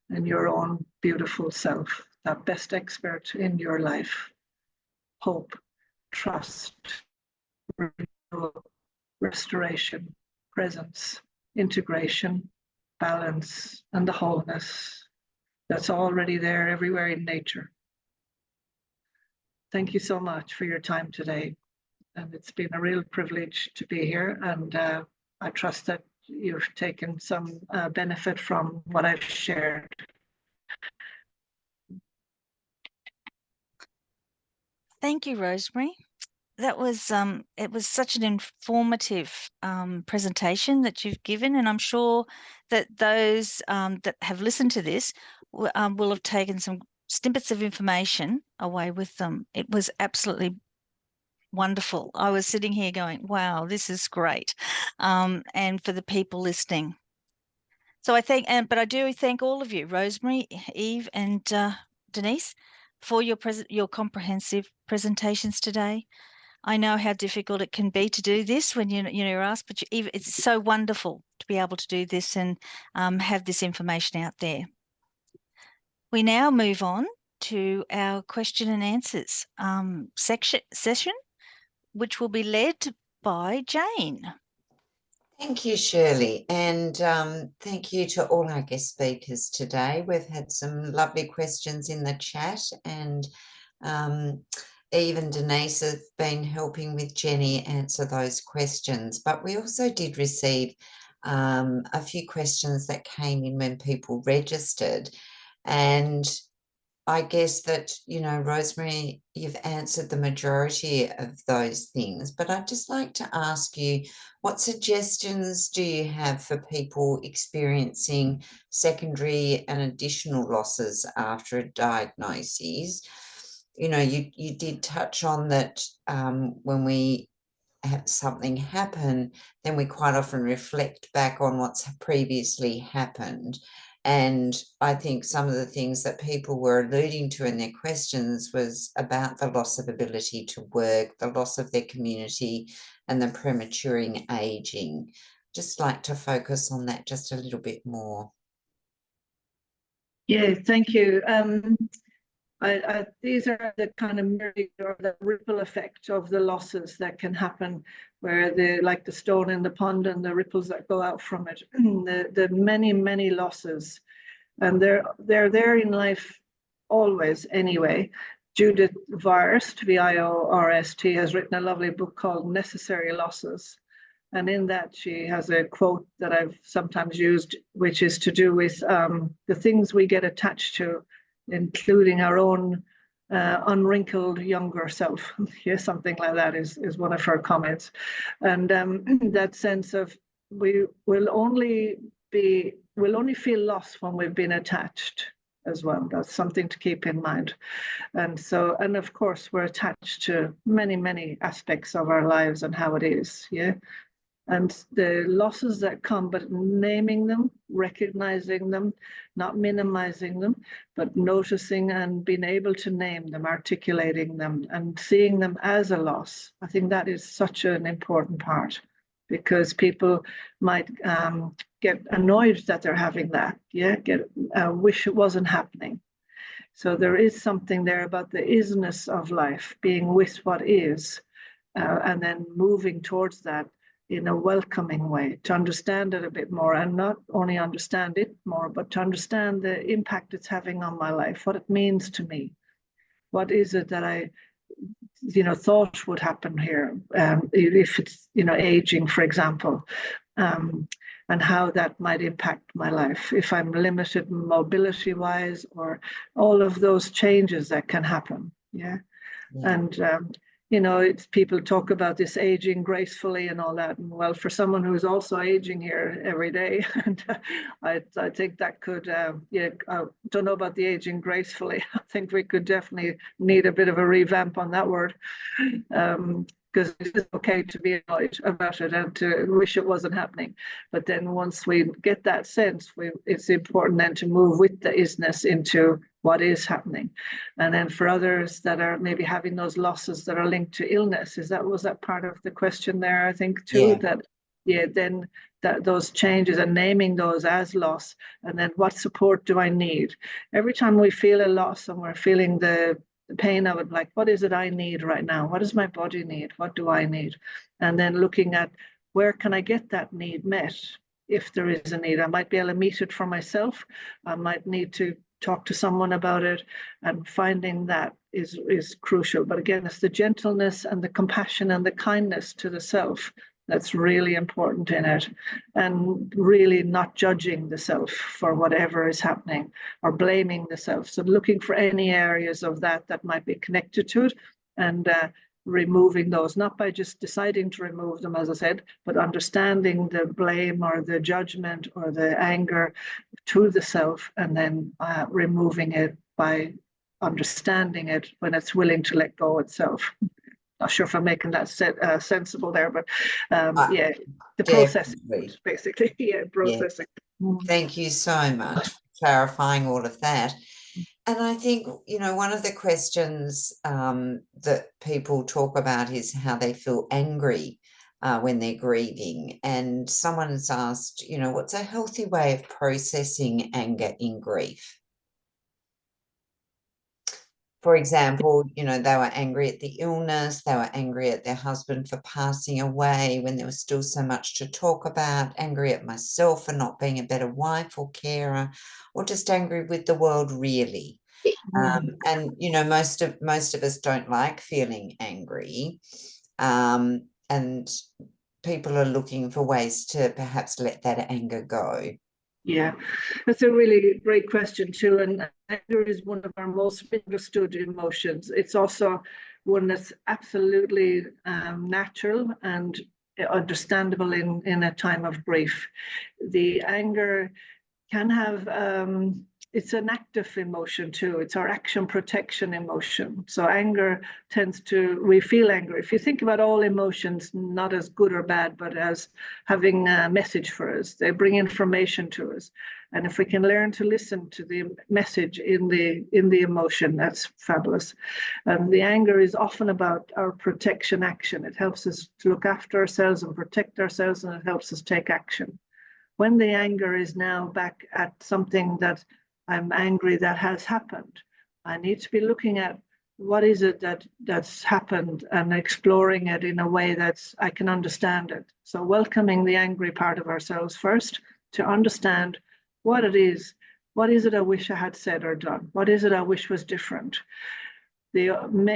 and your own beautiful self, that best expert in your life. Hope, trust, renewal, restoration, presence, integration, balance, and the wholeness that's already there everywhere in nature. Thank you so much for your time today. And it's been a real privilege to be here. And I trust that you've taken some benefit from what I've shared. Thank you, Rosemary. That was it was such an informative presentation that you've given, and I'm sure that those that have listened to this will have taken some snippets of information away with them. It was absolutely wonderful. I was sitting here going, wow, this is great. And for the people listening. So I do thank all of you, Rosemary, Eve, and Denise, for your comprehensive presentations today. I know how difficult it can be to do this when you're asked, but it's so wonderful to be able to do this and have this information out there. We now move on to our question and answers session, which will be led by Jane. Thank you, Shirley, and thank you to all our guest speakers today. We've had some lovely questions in the chat, and even Denise has been helping with Jenny answer those questions. But we also did receive a few questions that came in when people registered, and I guess that, Rosemary, you've answered the majority of those things, but I'd just like to ask you, what suggestions do you have for people experiencing secondary and additional losses after a diagnosis? You did touch on that when we have something happen, then we quite often reflect back on what's previously happened. And I think some of the things that people were alluding to in their questions was about the loss of ability to work, the loss of their community, and the prematuring aging. Just like to focus on that just a little bit more. Yeah, thank you. These are the kind of or the ripple effect of the losses that can happen, where like the stone in the pond and the ripples that go out from it. The many losses, and they're there in life always anyway. Judith Viorst, Viorst, has written a lovely book called Necessary Losses. And in that, she has a quote that I've sometimes used, which is to do with the things we get attached to, including our own unwrinkled younger self. Yeah, something like that is one of her comments. And that sense of we'll only feel lost when we've been attached as well. That's something to keep in mind. And of course, we're attached to many aspects of our lives and how it is. Yeah. And the losses that come, but naming them, recognizing them, not minimizing them, but noticing and being able to name them, articulating them, and seeing them as a loss. I think that is such an important part, because people might get annoyed that they're having that, wish it wasn't happening. So there is something there about the isness of life, being with what is, and then moving towards that in a welcoming way, to understand it a bit more, and not only understand it more, but to understand the impact it's having on my life, what it means to me. What is it that I, thought would happen here, if it's, aging, for example, and how that might impact my life, if I'm limited mobility-wise, or all of those changes that can happen. Yeah. And it's people talk about this aging gracefully and all that. And well, for someone who's also aging here every day, and I think that could, I don't know about the aging gracefully. I think we could definitely need a bit of a revamp on that word. Because it's okay to be annoyed about it and to wish it wasn't happening. But then once we get that sense, it's important then to move with the isness into what is happening. And then for others that are maybe having those losses that are linked to illness, was that part of the question there, I think, too? Then those changes and naming those as loss, and then what support do I need? Every time we feel a loss and we're feeling the pain of it, like, what is it I need right now? What does my body need? What do I need? And then looking at where can I get that need met, if there is a need. I might be able to meet it for myself. I might need to talk to someone about it, and finding that is crucial. But again, it's the gentleness and the compassion and the kindness to the self that's really important in it, and really not judging the self for whatever is happening or blaming the self. So looking for any areas of that might be connected to it, and removing those, not by just deciding to remove them, as I said, but understanding the blame or the judgment or the anger to the self, and then removing it by understanding it when it's willing to let go itself. Not sure if I'm making that sensible there, but the process, basically, processing. Thank you so much for clarifying all of that. And I think, one of the questions that people talk about is how they feel angry when they're grieving. And someone has asked, what's a healthy way of processing anger in grief? For example, they were angry at the illness, they were angry at their husband for passing away when there was still so much to talk about, angry at myself for not being a better wife or carer, or just angry with the world really. And most of us don't like feeling angry, and people are looking for ways to perhaps let that anger go. Yeah, that's a really great question too. And anger is one of our most understood emotions. It's also one that's absolutely natural and understandable in a time of grief. The anger can have it's an active emotion too. It's our action protection emotion. So anger tends to, we feel anger. If you think about all emotions, not as good or bad, but as having a message for us, they bring information to us. And if we can learn to listen to the message in the emotion, that's fabulous. And the anger is often about our protection action. It helps us to look after ourselves and protect ourselves, and it helps us take action. When the anger is now back at something that I'm angry that has happened, I need to be looking at what is it that's happened and exploring it in a way that's I can understand it. So welcoming the angry part of ourselves first to understand what it is. What is it I wish I had said or done? What is it I wish was different? The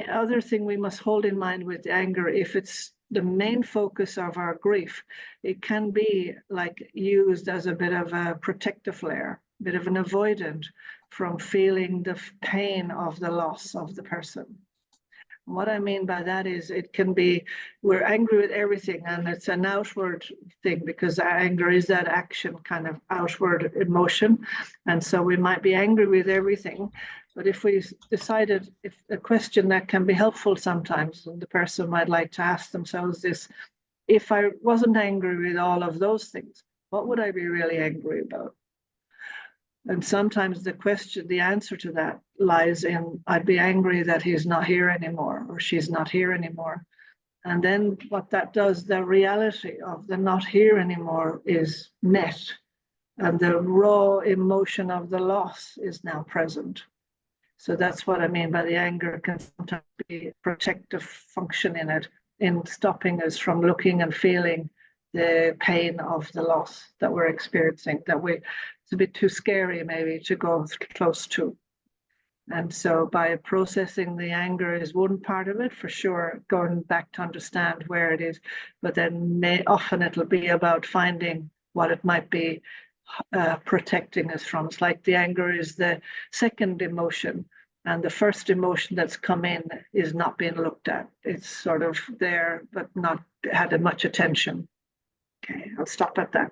other thing we must hold in mind with anger, if it's the main focus of our grief, it can be like used as a bit of a protective layer, a bit of an avoidant from feeling the pain of the loss of the person. What I mean by that is it can be, we're angry with everything, and it's an outward thing because anger is that action kind of outward emotion. And so we might be angry with everything. But if we decided, if a question that can be helpful sometimes, and the person might like to ask themselves this, if I wasn't angry with all of those things, what would I be really angry about? And sometimes the answer to that lies in, I'd be angry that he's not here anymore, or she's not here anymore. And then what that does, the reality of the not here anymore is met. And the raw emotion of the loss is now present. So that's what I mean by the anger can sometimes be a protective function in it, in stopping us from looking and feeling the pain of the loss that we're experiencing, it's a bit too scary maybe to go close to. And so by processing the anger is one part of it, for sure, going back to understand where it is, but then often it'll be about finding what it might be protecting us from. It's like the anger is the second emotion, and the first emotion that's come in is not being looked at. It's sort of there, but not had much attention. Okay, I'll stop at that.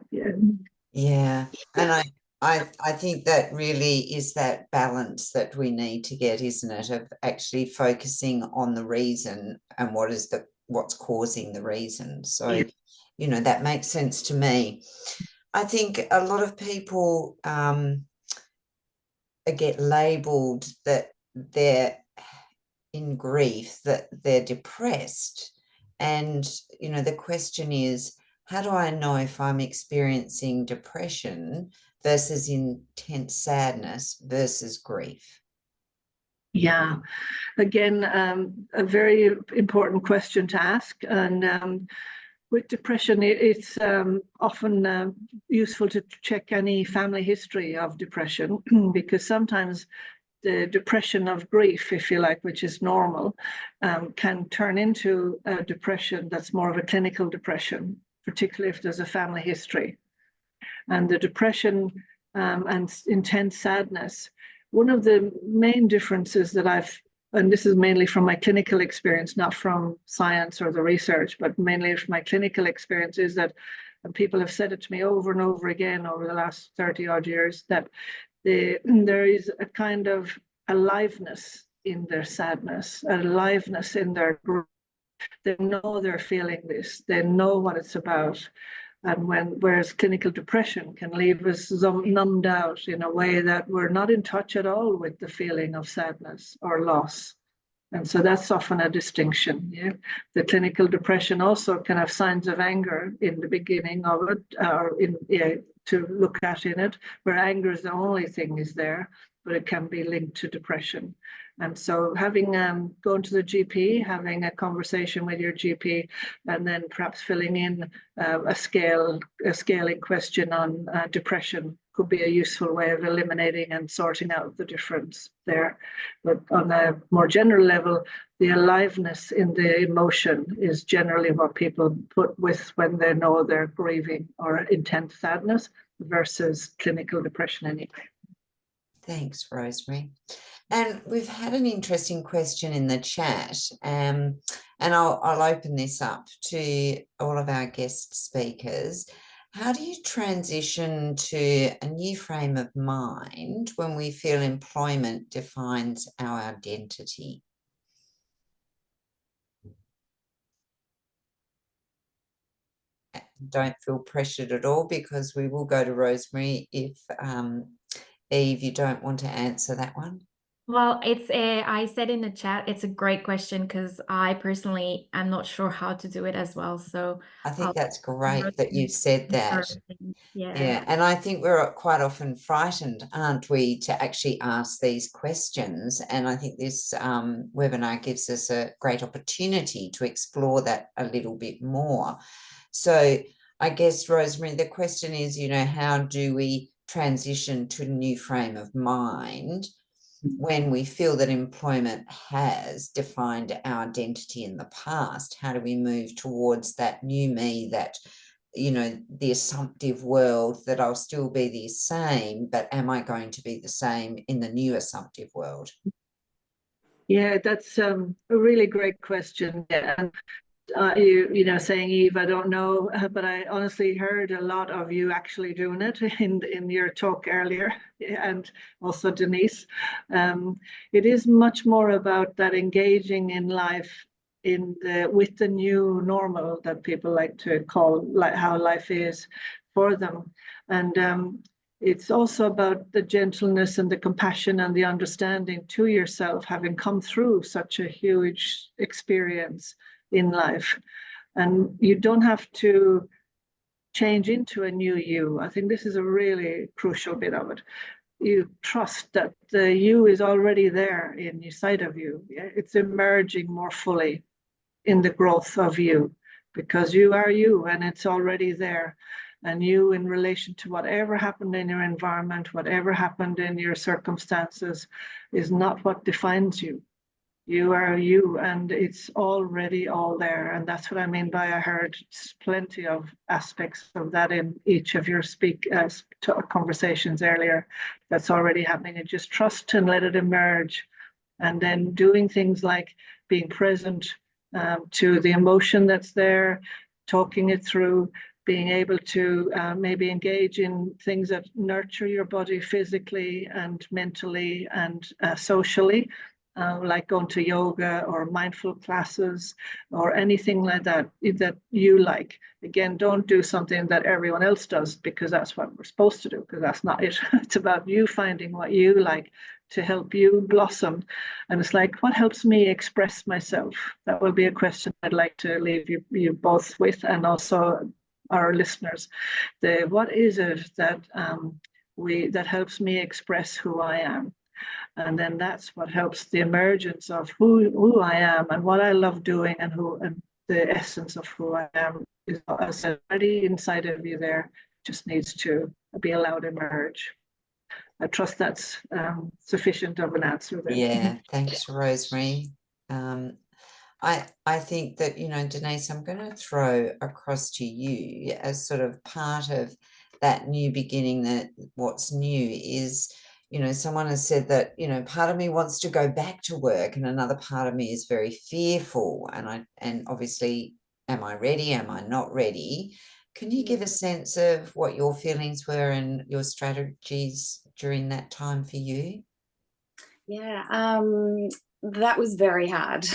Yeah, and I think that really is that balance that we need to get, isn't it, of actually focusing on the reason and what's causing the reason. So, that makes sense to me. I think a lot of people get labelled that they're in grief, that they're depressed. And, the question is, how do I know if I'm experiencing depression versus intense sadness versus grief? Yeah, again, a very important question to ask. And with depression, it's often useful to check any family history of depression because sometimes the depression of grief, if you like, which is normal, can turn into a depression that's more of a clinical depression, particularly if there's a family history. And the depression and intense sadness, one of the main differences that and this is mainly from my clinical experience, not from science or the research, but mainly from my clinical experience, is that, and people have said it to me over and over again over the last 30 odd years, that there is a kind of aliveness in their sadness, a aliveness in their grief. They know they're feeling this, they know what it's about. And whereas clinical depression can leave us numbed out in a way that we're not in touch at all with the feeling of sadness or loss. And so that's often a distinction. Yeah? The clinical depression also can have signs of anger in the beginning of it, or to look at in it, where anger is the only thing is there, but it can be linked to depression. And so having gone to the GP, having a conversation with your GP, and then perhaps filling in a scaling question on depression could be a useful way of eliminating and sorting out the difference there. But on a more general level, the aliveness in the emotion is generally what people put with when they know they're grieving or intense sadness versus clinical depression anyway. Thanks, Rosemary. And we've had an interesting question in the chat, and I'll open this up to all of our guest speakers. How do you transition to a new frame of mind when we feel employment defines our identity? Don't feel pressured at all, because we will go to Rosemary if Eve, you don't want to answer that one. Well, I said in the chat, it's a great question because I personally am not sure how to do it as well. So I think that's great that you've said that. Yeah. And I think we're quite often frightened, aren't we, to actually ask these questions. And I think this webinar gives us a great opportunity to explore that a little bit more. So I guess, Rosemary, the question is, how do we transition to a new frame of mind when we feel that employment has defined our identity in the past? How do we move towards that new me, that, the assumptive world, that I'll still be the same, but am I going to be the same in the new assumptive world? Yeah, that's a really great question. Yeah. And saying, Eve, I don't know, but I honestly heard a lot of you actually doing it in your talk earlier, and also Denise. It is much more about that engaging in life with the new normal that people like to call how life is for them. And it's also about the gentleness and the compassion and the understanding to yourself, having come through such a huge experience in life. And you don't have to change into a new you. I think this is a really crucial bit of it. You trust that the you is already there inside of you. It's emerging more fully in the growth of you, because you are you and it's already there. And you, in relation to whatever happened in your environment, whatever happened in your circumstances, is not what defines you. You are you, and it's already all there. And that's what I mean by, I heard plenty of aspects of that in each of your conversations earlier. That's already happening. And just trust and let it emerge. And then doing things like being present to the emotion that's there, talking it through, being able to maybe engage in things that nurture your body physically and mentally and socially, like going to yoga or mindful classes or anything like that you like. Again, don't do something that everyone else does because that's what we're supposed to do, because that's not it. It's about you finding what you like to help you blossom. And it's like, what helps me express myself? That will be a question I'd like to leave you both with, and also our listeners. What is it that that helps me express who I am? And then that's what helps the emergence of who I am and what I love doing, and the essence of who I am is already inside of you there, just needs to be allowed to emerge. I trust that's sufficient of an answer there. Yeah, thanks, Rosemary. I think that, Denise, I'm going to throw across to you as sort of part of that new beginning, that what's new is, someone has said that, part of me wants to go back to work and another part of me is very fearful. And obviously, am I ready? Am I not ready? Can you give a sense of what your feelings were and your strategies during that time for you? Yeah, that was very hard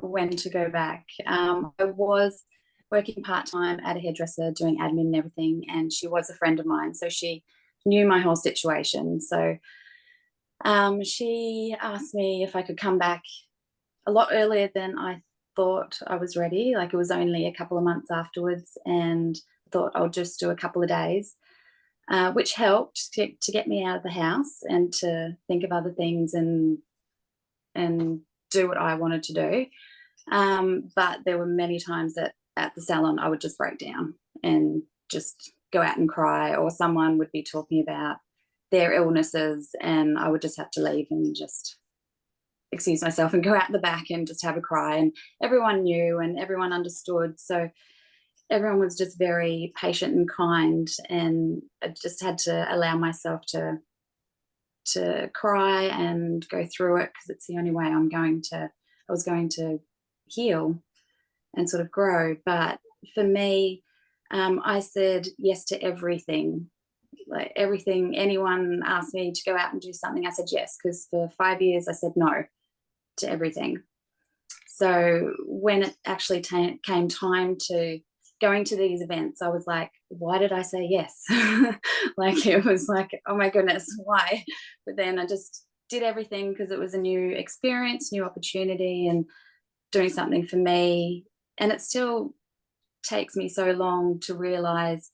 when to go back. I was working part-time at a hairdresser, doing admin and everything, and she was a friend of mine, so she knew my whole situation. So she asked me if I could come back a lot earlier than I thought I was ready. Like, it was only a couple of months afterwards, and I thought I'll just do a couple of days, which helped to get me out of the house and to think of other things and do what I wanted to do. But there were many times that at the salon I would just break down and just go out and cry, or someone would be talking about their illnesses and I would just have to leave and just excuse myself and go out the back and just have a cry. And everyone knew and everyone understood. So everyone was just very patient and kind, and I just had to allow myself to cry and go through it, because it's the only way I was going to heal and sort of grow. But for me, I said yes to everything. Like, everything, anyone asked me to go out and do something, I said yes, because for 5 years I said no to everything. So when it actually came time to going to these events, I was like, why did I say yes? Like, it was like, oh my goodness, why? But then I just did everything because it was a new experience, new opportunity, and doing something for me. And it still takes me so long to realize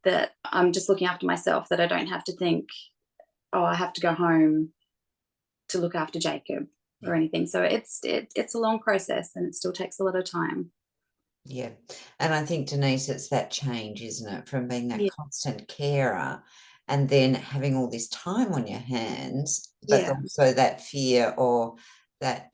that I'm just looking after myself, that I don't have to think, oh, I have to go home to look after Jacob or anything. So it's a long process, and it still takes a lot of time. Yeah. And I think, Denise, it's that change, isn't it, from being that constant carer and then having all this time on your hands, but also that fear or that,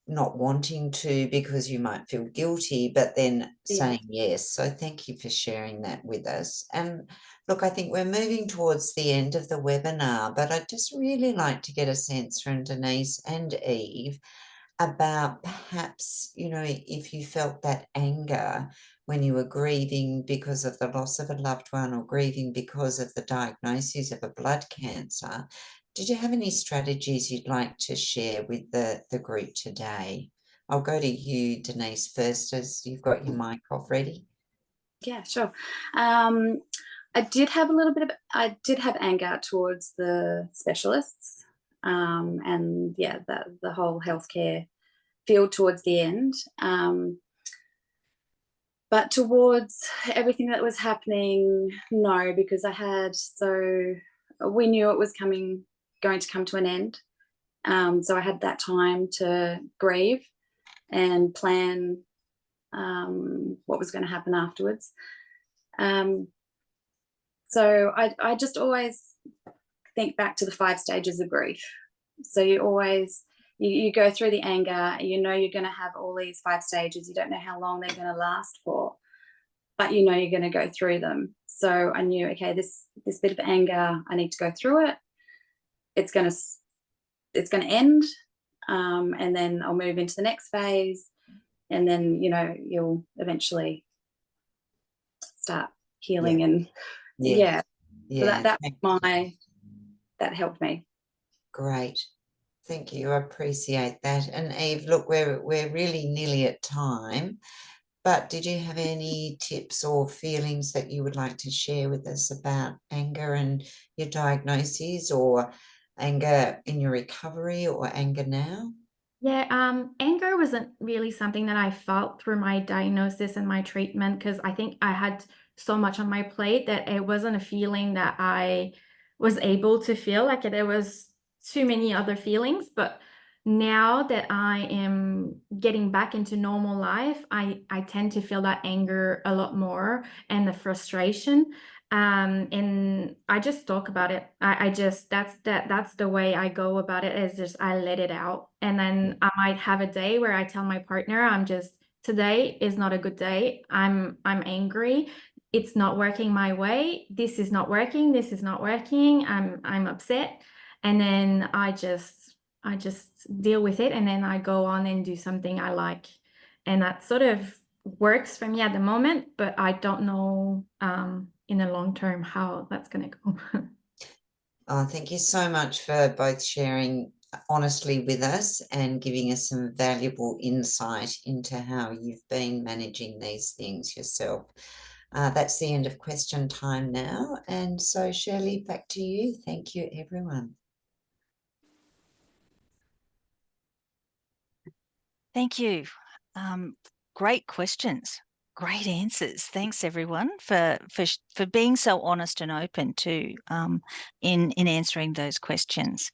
not wanting to because you might feel guilty, but then saying yes. So thank you for sharing that with us. And look, I think we're moving towards the end of the webinar, but I'd just really like to get a sense from Denise and Eve about perhaps, if you felt that anger when you were grieving because of the loss of a loved one or grieving because of the diagnosis of a blood cancer. Did you have any strategies you'd like to share with the group today? I'll go to you, Denise, first, as you've got your mic off ready. Yeah, sure. I did have anger towards the specialists, and the whole healthcare field towards the end. But towards everything that was happening, no, because we knew it was going to come to an end. So I had that time to grieve and plan what was going to happen afterwards. So I just always think back to the 5 stages of grief. So you always, you go through the anger, you're going to have all these 5 stages. You don't know how long they're going to last for, but you're going to go through them. So I knew, okay, this bit of anger, I need to go through it. It's going to end, and then I'll move into the next phase, and then you'll eventually start healing. And so that helped me. Great. Thank you. I appreciate that. And Eve, look, we're really nearly at time, but did you have any tips or feelings that you would like to share with us about anger and your diagnosis, or anger in your recovery, or anger now? Yeah, anger wasn't really something that I felt through my diagnosis and my treatment, because I think I had so much on my plate that it wasn't a feeling that I was able to feel. Like, there was too many other feelings. But now that I am getting back into normal life, I tend to feel that anger a lot more, and the frustration. And I just talk about it. That's the way I go about it, is just I let it out. And then I might have a day where I tell my partner, today is not a good day. I'm angry. It's not working my way. This is not working. This is not working. I'm upset. And then I just deal with it, and then I go on and do something I like. And that sort of works for me at the moment, but I don't know in the long term how that's going to go. Oh, thank you so much for both sharing honestly with us and giving us some valuable insight into how you've been managing these things yourself. That's the end of question time now. And so, Shirley, back to you. Thank you, everyone. Thank you. Great questions, great answers. Thanks, everyone, for being so honest and open to in answering those questions.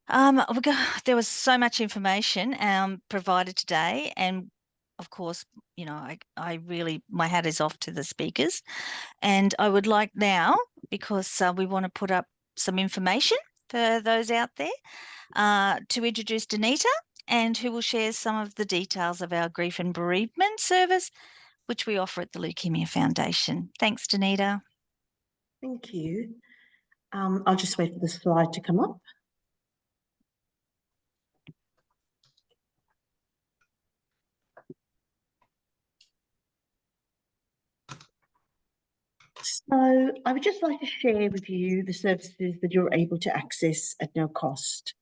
There was so much information provided today, and of course, you know, I really, my hat is off to the speakers, and I would like now, because we want to put up some information for those out there, to introduce Danita, and who will share some of the details of our grief and bereavement service, which we offer at the Leukemia Foundation. Thanks, Danita. Thank you. I'll just wait for the slide to come up. So I would just like to share with you the services that you're able to access at no cost.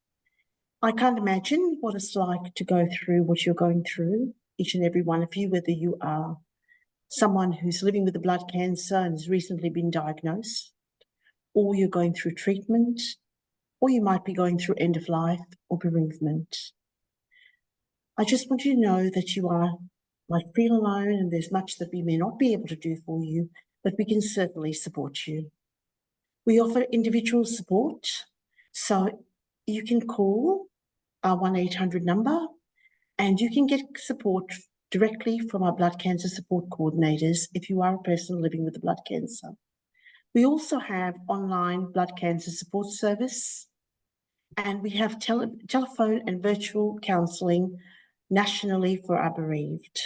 I can't imagine what it's like to go through what you're going through, each and every one of you, whether you are someone who's living with a blood cancer and has recently been diagnosed, or you're going through treatment, or you might be going through end of life or bereavement. I just want you to know that you might feel alone and there's much that we may not be able to do for you, but we can certainly support you. We offer individual support, so you can call our 1-800 number and you can get support directly from our blood cancer support coordinators if you are a person living with blood cancer. We also have online blood cancer support service, and we have telephone and virtual counselling nationally for our bereaved.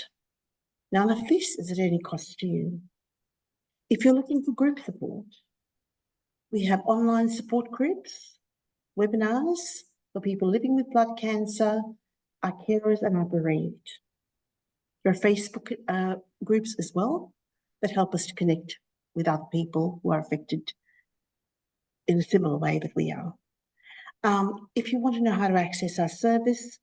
None of this is at any cost to you. If you're looking for group support, we have online support groups, webinars for people living with blood cancer, our carers and our bereaved. There are Facebook groups as well that help us to connect with other people who are affected in a similar way that we are. If you want to know how to access our service,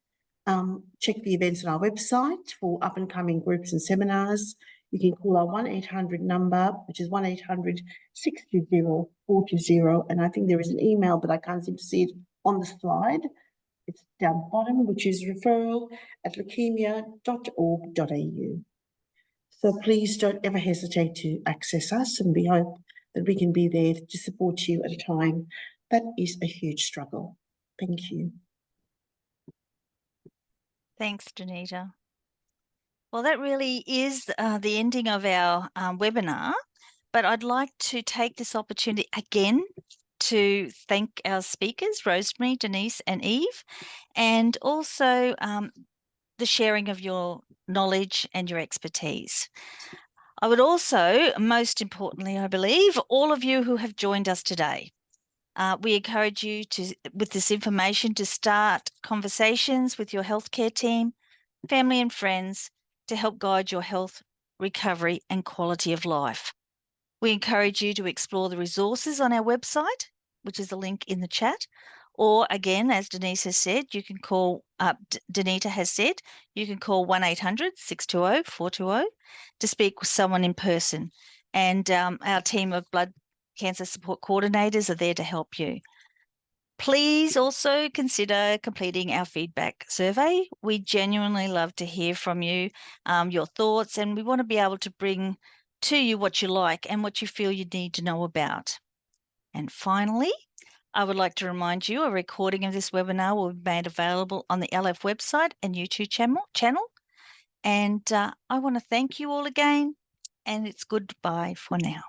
check the events on our website for up and coming groups and seminars. You can call our 1-800 number, which is 1-800-620-420. And I think there is an email, but I can't seem to see it on the slide. It's down the bottom, which is referral@leukemia.org.au. So please don't ever hesitate to access us, and we hope that we can be there to support you at a time that is a huge struggle. Thank you. Thanks, Danita. Well, that really is the ending of our webinar, but I'd like to take this opportunity again to thank our speakers, Rosemary, Denise and Eve, and also the sharing of your knowledge and your expertise. I would also, most importantly, I believe, all of you who have joined us today, we encourage you to, with this information, to start conversations with your healthcare team, family and friends, to help guide your health, recovery and quality of life. We encourage you to explore the resources on our website, which is a link in the chat, or again, as Denise has said, you can call, Danita has said, you can call 1-800-620-420 to speak with someone in person. And our team of blood cancer support coordinators are there to help you. Please also consider completing our feedback survey. We genuinely love to hear from you, your thoughts, and we want to be able to bring to you what you like and what you feel you need to know about. And finally, I would like to remind you a recording of this webinar will be made available on the LF website and YouTube channel. And I want to thank you all again, and it's goodbye for now.